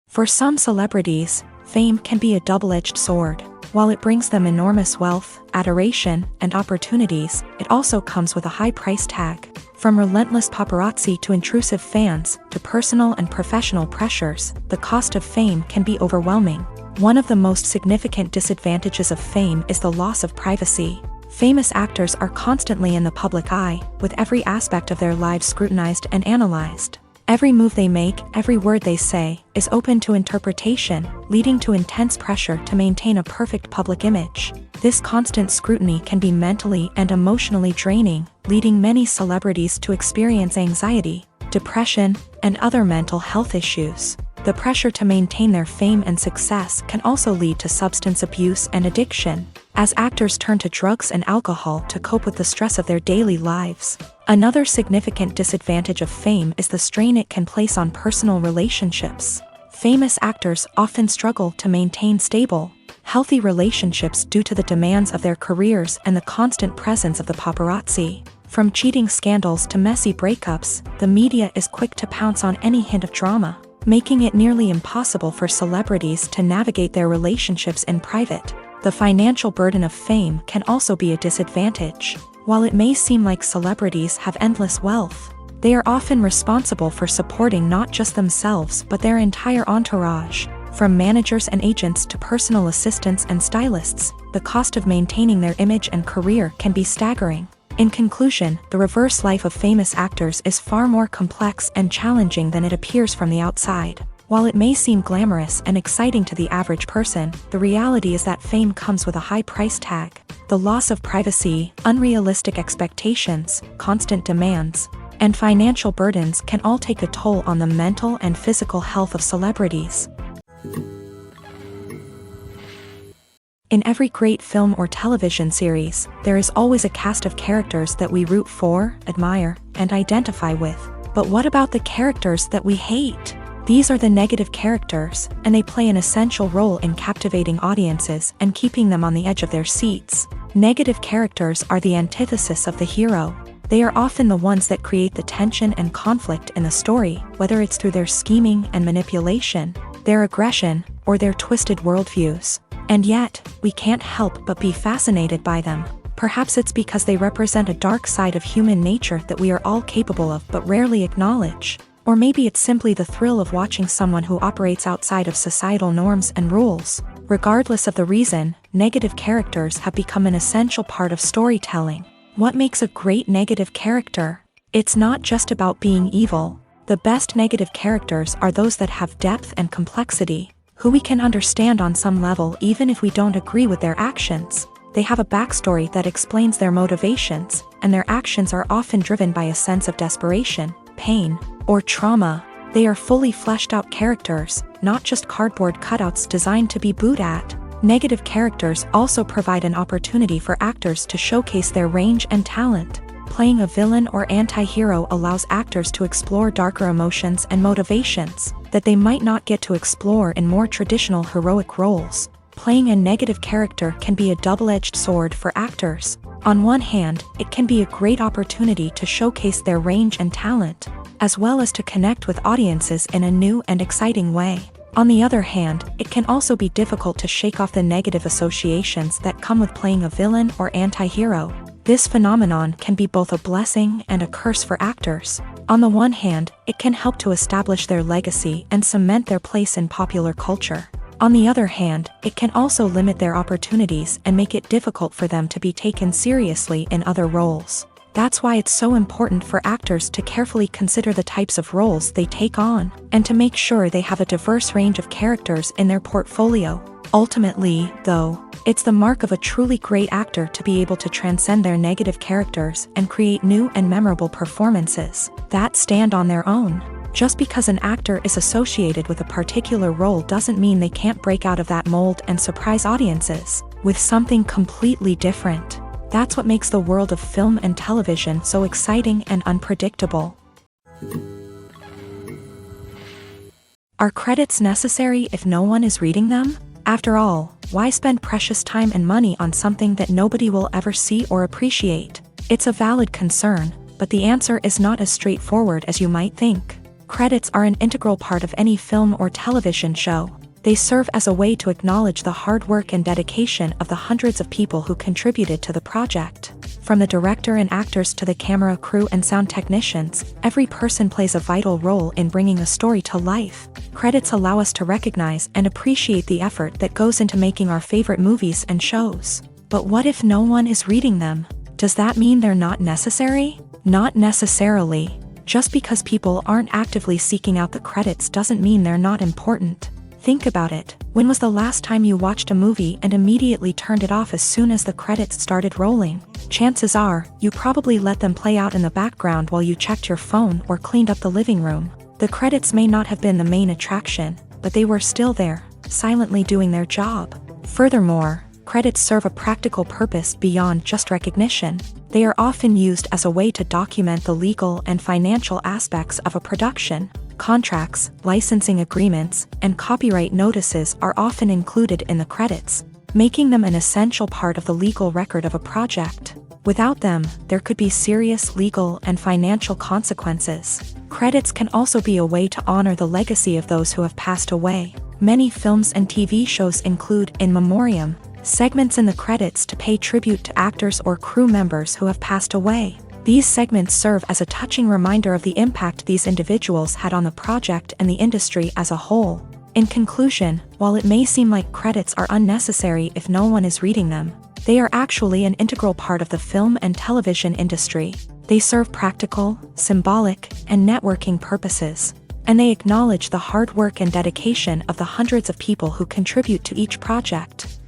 For some celebrities, fame can be a double-edged sword. While it brings them enormous wealth, adoration, and opportunities, it also comes with a high price tag. From relentless paparazzi to intrusive fans, to personal and professional pressures, the cost of fame can be overwhelming. One of the most significant disadvantages of fame is the loss of privacy. Famous actors are constantly in the public eye, with every aspect of their lives scrutinized and analyzed. Every move they make, every word they say, is open to interpretation, leading to intense pressure to maintain a perfect public image. This constant scrutiny can be mentally and emotionally draining, leading many celebrities to experience anxiety, depression, and other mental health issues. The pressure to maintain their fame and success can also lead to substance abuse and addiction, as actors turn to drugs and alcohol to cope with the stress of their daily lives. Another significant disadvantage of fame is the strain it can place on personal relationships. Famous actors often struggle to maintain stable, healthy relationships due to the demands of their careers and the constant presence of the paparazzi. From cheating scandals to messy breakups, the media is quick to pounce on any hint of drama, making it nearly impossible for celebrities to navigate their relationships in private. The financial burden of fame can also be a disadvantage. While it may seem like celebrities have endless wealth, they are often responsible for supporting not just themselves but their entire entourage. From managers and agents to personal assistants and stylists, the cost of maintaining their image and career can be staggering. In conclusion, the reverse life of famous actors is far more complex and challenging than it appears from the outside. While it may seem glamorous and exciting to the average person, the reality is that fame comes with a high price tag. The loss of privacy, unrealistic expectations, constant demands, and financial burdens can all take a toll on the mental and physical health of celebrities. In every great film or television series, there is always a cast of characters that we root for, admire, and identify with. But what about the characters that we hate? These are the negative characters, and they play an essential role in captivating audiences and keeping them on the edge of their seats. Negative characters are the antithesis of the hero. They are often the ones that create the tension and conflict in the story, whether it's through their scheming and manipulation, their aggression, or their twisted worldviews. And yet, we can't help but be fascinated by them. Perhaps it's because they represent a dark side of human nature that we are all capable of but rarely acknowledge. Or maybe it's simply the thrill of watching someone who operates outside of societal norms and rules. Regardless of the reason, negative characters have become an essential part of storytelling. What makes a great negative character? It's not just about being evil. The best negative characters are those that have depth and complexity, who we can understand on some level even if we don't agree with their actions. They have a backstory that explains their motivations, and their actions are often driven by a sense of desperation, pain, or trauma. They are fully fleshed out characters, not just cardboard cutouts designed to be booed at. Negative characters also provide an opportunity for actors to showcase their range and talent. Playing a villain or anti-hero allows actors to explore darker emotions and motivations that they might not get to explore in more traditional heroic roles. Playing a negative character can be a double-edged sword for actors. On one hand, it can be a great opportunity to showcase their range and talent, as well as to connect with audiences in a new and exciting way. On the other hand, it can also be difficult to shake off the negative associations that come with playing a villain or anti-hero. This phenomenon can be both a blessing and a curse for actors. On the one hand, it can help to establish their legacy and cement their place in popular culture. On the other hand, it can also limit their opportunities and make it difficult for them to be taken seriously in other roles. That's why it's so important for actors to carefully consider the types of roles they take on, and to make sure they have a diverse range of characters in their portfolio. Ultimately, though, it's the mark of a truly great actor to be able to transcend their negative characters and create new and memorable performances that stand on their own. Just because an actor is associated with a particular role doesn't mean they can't break out of that mold and surprise audiences with something completely different. That's what makes the world of film and television so exciting and unpredictable. Are credits necessary if no one is reading them? After all, why spend precious time and money on something that nobody will ever see or appreciate? It's a valid concern, but the answer is not as straightforward as you might think. Credits are an integral part of any film or television show. They serve as a way to acknowledge the hard work and dedication of the hundreds of people who contributed to the project. From the director and actors to the camera crew and sound technicians, every person plays a vital role in bringing a story to life. Credits allow us to recognize and appreciate the effort that goes into making our favorite movies and shows. But what if no one is reading them? Does that mean they're not necessary? Not necessarily. Just because people aren't actively seeking out the credits doesn't mean they're not important. Think about it. When was the last time you watched a movie and immediately turned it off as soon as the credits started rolling? Chances are, you probably let them play out in the background while you checked your phone or cleaned up the living room. The credits may not have been the main attraction, but they were still there, silently doing their job. Furthermore, credits serve a practical purpose beyond just recognition. They are often used as a way to document the legal and financial aspects of a production. Contracts, licensing agreements, and copyright notices are often included in the credits, making them an essential part of the legal record of a project. Without them, there could be serious legal and financial consequences. Credits can also be a way to honor the legacy of those who have passed away. Many films and TV shows include in memoriam segments in the credits to pay tribute to actors or crew members who have passed away. These segments serve as a touching reminder of the impact these individuals had on the project and the industry as a whole. In conclusion, while it may seem like credits are unnecessary if no one is reading them, They are actually an integral part of the film and television industry. They serve practical, symbolic, and networking purposes. And they acknowledge the hard work and dedication of the hundreds of people who contribute to each project.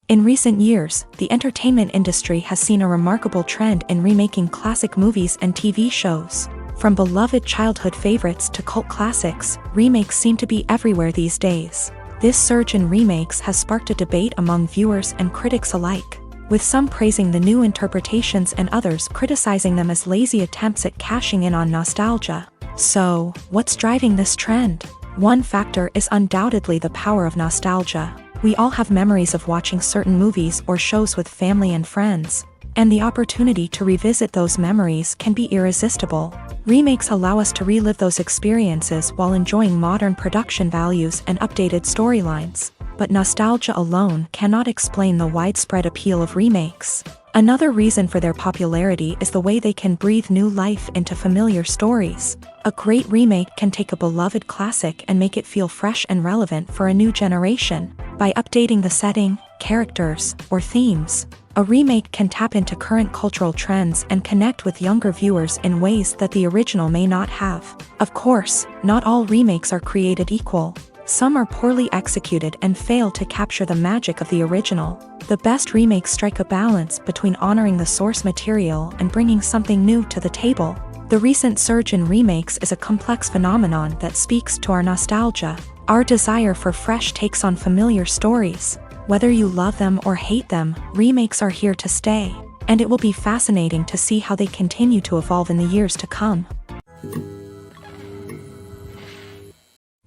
In recent years, the entertainment industry has seen a remarkable trend in remaking classic movies and TV shows. From beloved childhood favorites to cult classics, remakes seem to be everywhere these days. This surge in remakes has sparked a debate among viewers and critics alike, with some praising the new interpretations and others criticizing them as lazy attempts at cashing in on nostalgia. So, what's driving this trend? One factor is undoubtedly the power of nostalgia. We all have memories of watching certain movies or shows with family and friends, and the opportunity to revisit those memories can be irresistible. Remakes allow us to relive those experiences while enjoying modern production values and updated storylines. But nostalgia alone cannot explain the widespread appeal of remakes. Another reason for their popularity is the way they can breathe new life into familiar stories. A great remake can take a beloved classic and make it feel fresh and relevant for a new generation. By updating the setting, characters, or themes, a remake can tap into current cultural trends and connect with younger viewers in ways that the original may not have. Of course, not all remakes are created equal. Some are poorly executed and fail to capture the magic of the original. The best remakes strike a balance between honoring the source material and bringing something new to the table. The recent surge in remakes is a complex phenomenon that speaks to our nostalgia, our desire for fresh takes on familiar stories. Whether you love them or hate them, remakes are here to stay, and it will be fascinating to see how they continue to evolve in the years to come.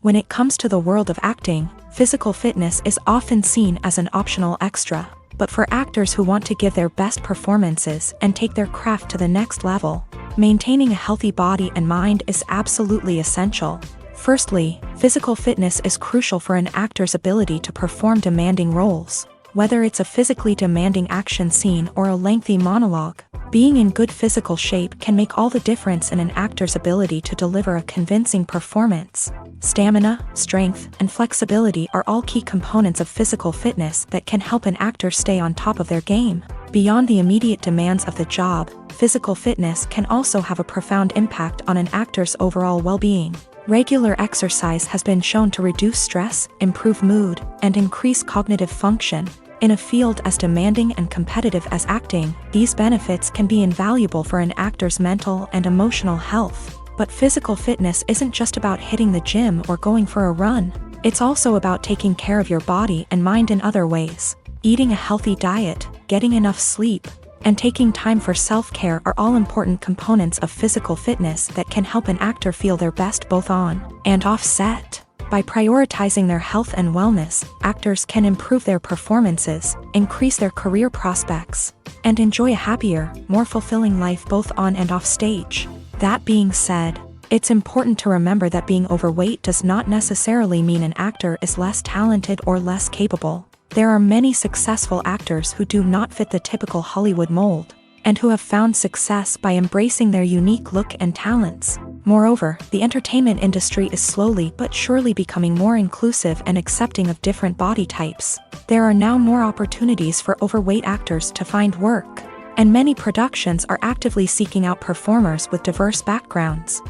When it comes to the world of acting, physical fitness is often seen as an optional extra. But for actors who want to give their best performances and take their craft to the next level, maintaining a healthy body and mind is absolutely essential. Firstly, physical fitness is crucial for an actor's ability to perform demanding roles. Whether it's a physically demanding action scene or a lengthy monologue, being in good physical shape can make all the difference in an actor's ability to deliver a convincing performance. Stamina, strength, and flexibility are all key components of physical fitness that can help an actor stay on top of their game. Beyond the immediate demands of the job, physical fitness can also have a profound impact on an actor's overall well-being. Regular exercise has been shown to reduce stress, improve mood, and increase cognitive function. In a field as demanding and competitive as acting, these benefits can be invaluable for an actor's mental and emotional health. But physical fitness isn't just about hitting the gym or going for a run. It's also about taking care of your body and mind in other ways. Eating a healthy diet, getting enough sleep, and taking time for self-care are all important components of physical fitness that can help an actor feel their best both on and off set. By prioritizing their health and wellness, actors can improve their performances, increase their career prospects, and enjoy a happier, more fulfilling life both on and off stage. That being said, it's important to remember that being overweight does not necessarily mean an actor is less talented or less capable. There are many successful actors who do not fit the typical Hollywood mold, and who have found success by embracing their unique look and talents. Moreover, the entertainment industry is slowly but surely becoming more inclusive and accepting of different body types. There are now more opportunities for overweight actors to find work, and many productions are actively seeking out performers with diverse backgrounds.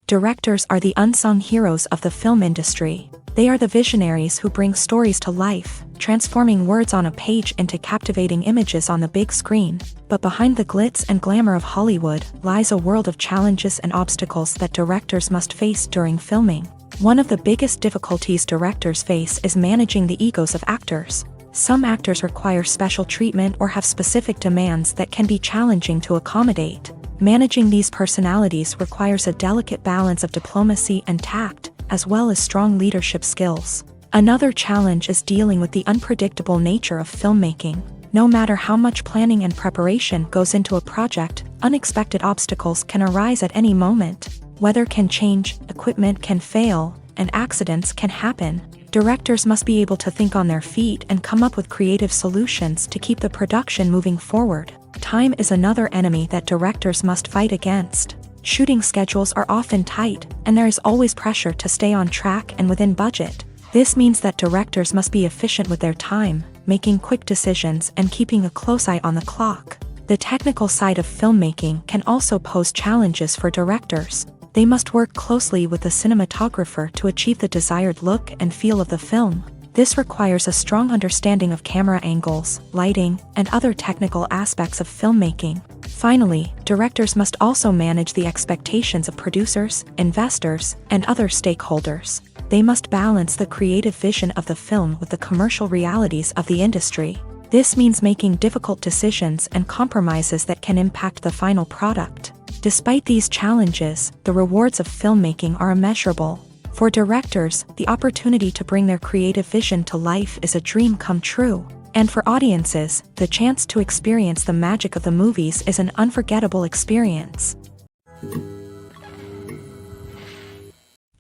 Directors are the unsung heroes of the film industry. They are the visionaries who bring stories to life, transforming words on a page into captivating images on the big screen. But behind the glitz and glamour of Hollywood lies a world of challenges and obstacles that directors must face during filming. One of the biggest difficulties directors face is managing the egos of actors. Some actors require special treatment or have specific demands that can be challenging to accommodate. Managing these personalities requires a delicate balance of diplomacy and tact, as well as strong leadership skills. Another challenge is dealing with the unpredictable nature of filmmaking. No matter how much planning and preparation goes into a project, unexpected obstacles can arise at any moment. Weather can change, equipment can fail, and accidents can happen. Directors must be able to think on their feet and come up with creative solutions to keep the production moving forward. Time is another enemy that directors must fight against. Shooting schedules are often tight, and there is always pressure to stay on track and within budget. This means that directors must be efficient with their time, making quick decisions and keeping a close eye on the clock. The technical side of filmmaking can also pose challenges for directors. They must work closely with the cinematographer to achieve the desired look and feel of the film. This requires a strong understanding of camera angles, lighting, and other technical aspects of filmmaking. Finally, directors must also manage the expectations of producers, investors, and other stakeholders. They must balance the creative vision of the film with the commercial realities of the industry. This means making difficult decisions and compromises that can impact the final product. Despite these challenges, the rewards of filmmaking are immeasurable. For directors, the opportunity to bring their creative vision to life is a dream come true. And for audiences, the chance to experience the magic of the movies is an unforgettable experience.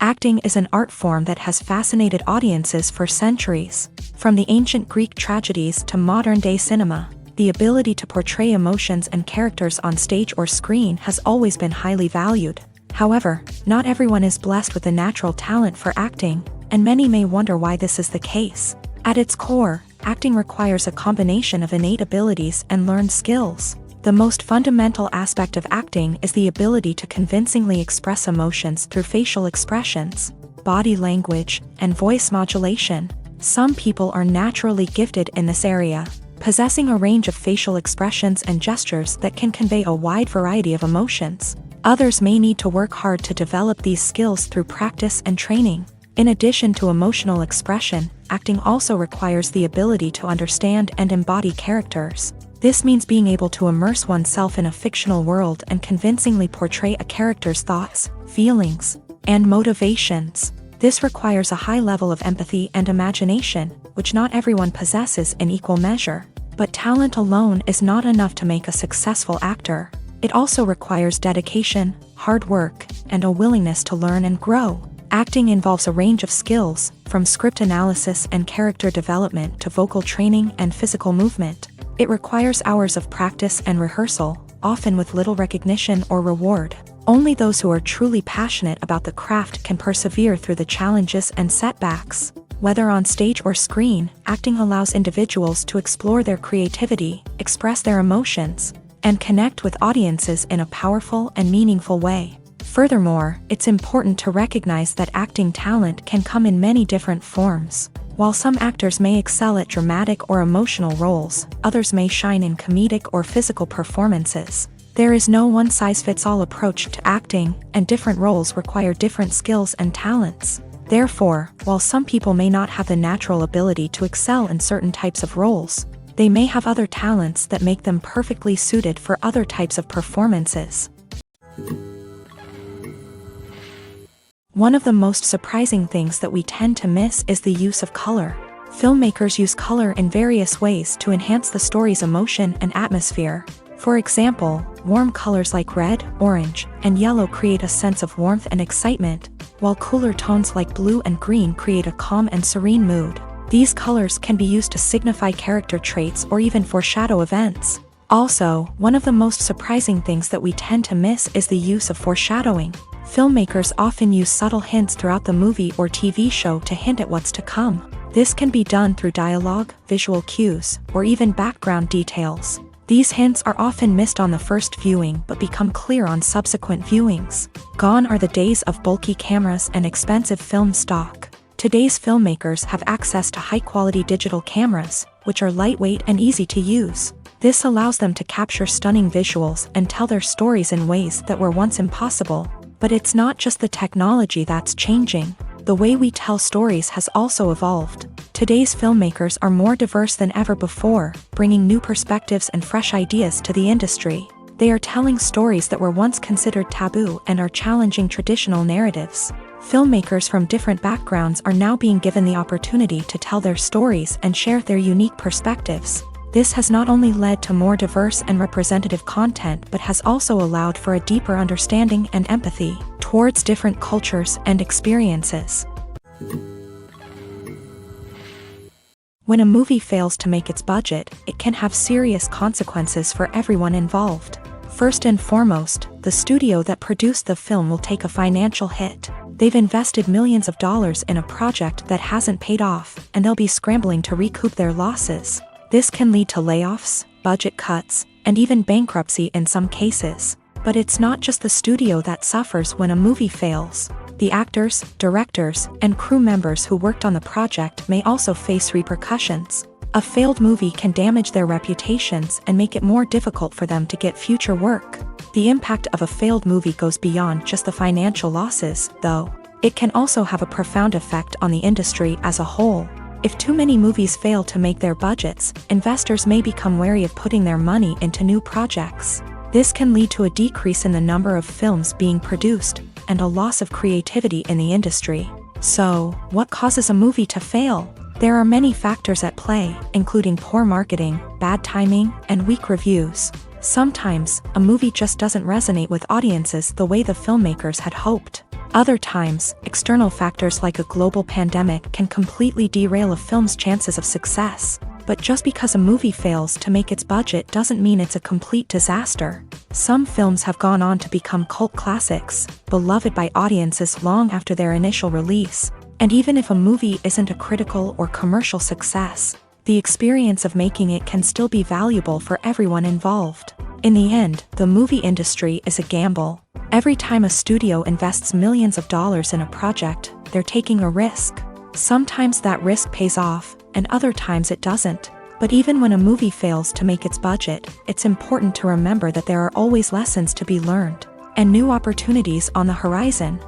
Acting is an art form that has fascinated audiences for centuries. From the ancient Greek tragedies to modern-day cinema, the ability to portray emotions and characters on stage or screen has always been highly valued. However, not everyone is blessed with the natural talent for acting, and many may wonder why this is the case. At its core, acting requires a combination of innate abilities and learned skills. The most fundamental aspect of acting is the ability to convincingly express emotions through facial expressions, body language, and voice modulation. Some people are naturally gifted in this area, possessing a range of facial expressions and gestures that can convey a wide variety of emotions. Others may need to work hard to develop these skills through practice and training. In addition to emotional expression, acting also requires the ability to understand and embody characters. This means being able to immerse oneself in a fictional world and convincingly portray a character's thoughts, feelings, and motivations. This requires a high level of empathy and imagination, which not everyone possesses in equal measure. But talent alone is not enough to make a successful actor. It also requires dedication, hard work, and a willingness to learn and grow. Acting involves a range of skills, from script analysis and character development to vocal training and physical movement. It requires hours of practice and rehearsal, often with little recognition or reward. Only those who are truly passionate about the craft can persevere through the challenges and setbacks. Whether on stage or screen, acting allows individuals to explore their creativity, express their emotions, and connect with audiences in a powerful and meaningful way. Furthermore, it's important to recognize that acting talent can come in many different forms. While some actors may excel at dramatic or emotional roles, others may shine in comedic or physical performances. There is no one-size-fits-all approach to acting, and different roles require different skills and talents. Therefore, while some people may not have the natural ability to excel in certain types of roles, they may have other talents that make them perfectly suited for other types of performances. One of the most surprising things that we tend to miss is the use of color. Filmmakers use color in various ways to enhance the story's emotion and atmosphere. For example, warm colors like red, orange, and yellow create a sense of warmth and excitement, while cooler tones like blue and green create a calm and serene mood. These colors can be used to signify character traits or even foreshadow events. Also, one of the most surprising things that we tend to miss is the use of foreshadowing. Filmmakers often use subtle hints throughout the movie or TV show to hint at what's to come. This can be done through dialogue, visual cues, or even background details. These hints are often missed on the first viewing but become clear on subsequent viewings. Gone are the days of bulky cameras and expensive film stock. Today's filmmakers have access to high-quality digital cameras, which are lightweight and easy to use. This allows them to capture stunning visuals and tell their stories in ways that were once impossible. But it's not just the technology that's changing. The way we tell stories has also evolved. Today's filmmakers are more diverse than ever before, bringing new perspectives and fresh ideas to the industry. They are telling stories that were once considered taboo and are challenging traditional narratives. Filmmakers from different backgrounds are now being given the opportunity to tell their stories and share their unique perspectives. This has not only led to more diverse and representative content but has also allowed for a deeper understanding and empathy towards different cultures and experiences. When a movie fails to make its budget, it can have serious consequences for everyone involved. First and foremost, the studio that produced the film will take a financial hit. They've invested millions of dollars in a project that hasn't paid off, and they'll be scrambling to recoup their losses. This can lead to layoffs, budget cuts, and even bankruptcy in some cases. But it's not just the studio that suffers when a movie fails. The actors, directors, and crew members who worked on the project may also face repercussions. A failed movie can damage their reputations and make it more difficult for them to get future work. The impact of a failed movie goes beyond just the financial losses, though. It can also have a profound effect on the industry as a whole. If too many movies fail to make their budgets, investors may become wary of putting their money into new projects. This can lead to a decrease in the number of films being produced, and a loss of creativity in the industry. So, what causes a movie to fail? There are many factors at play, including poor marketing, bad timing, and weak reviews. Sometimes, a movie just doesn't resonate with audiences the way the filmmakers had hoped. Other times, external factors like a global pandemic can completely derail a film's chances of success. But just because a movie fails to make its budget doesn't mean it's a complete disaster. Some films have gone on to become cult classics, beloved by audiences long after their initial release. And even if a movie isn't a critical or commercial success, the experience of making it can still be valuable for everyone involved. In the end, the movie industry is a gamble. Every time a studio invests millions of dollars in a project, they're taking a risk. Sometimes that risk pays off, and other times it doesn't. But even when a movie fails to make its budget, it's important to remember that there are always lessons to be learned and new opportunities on the horizon.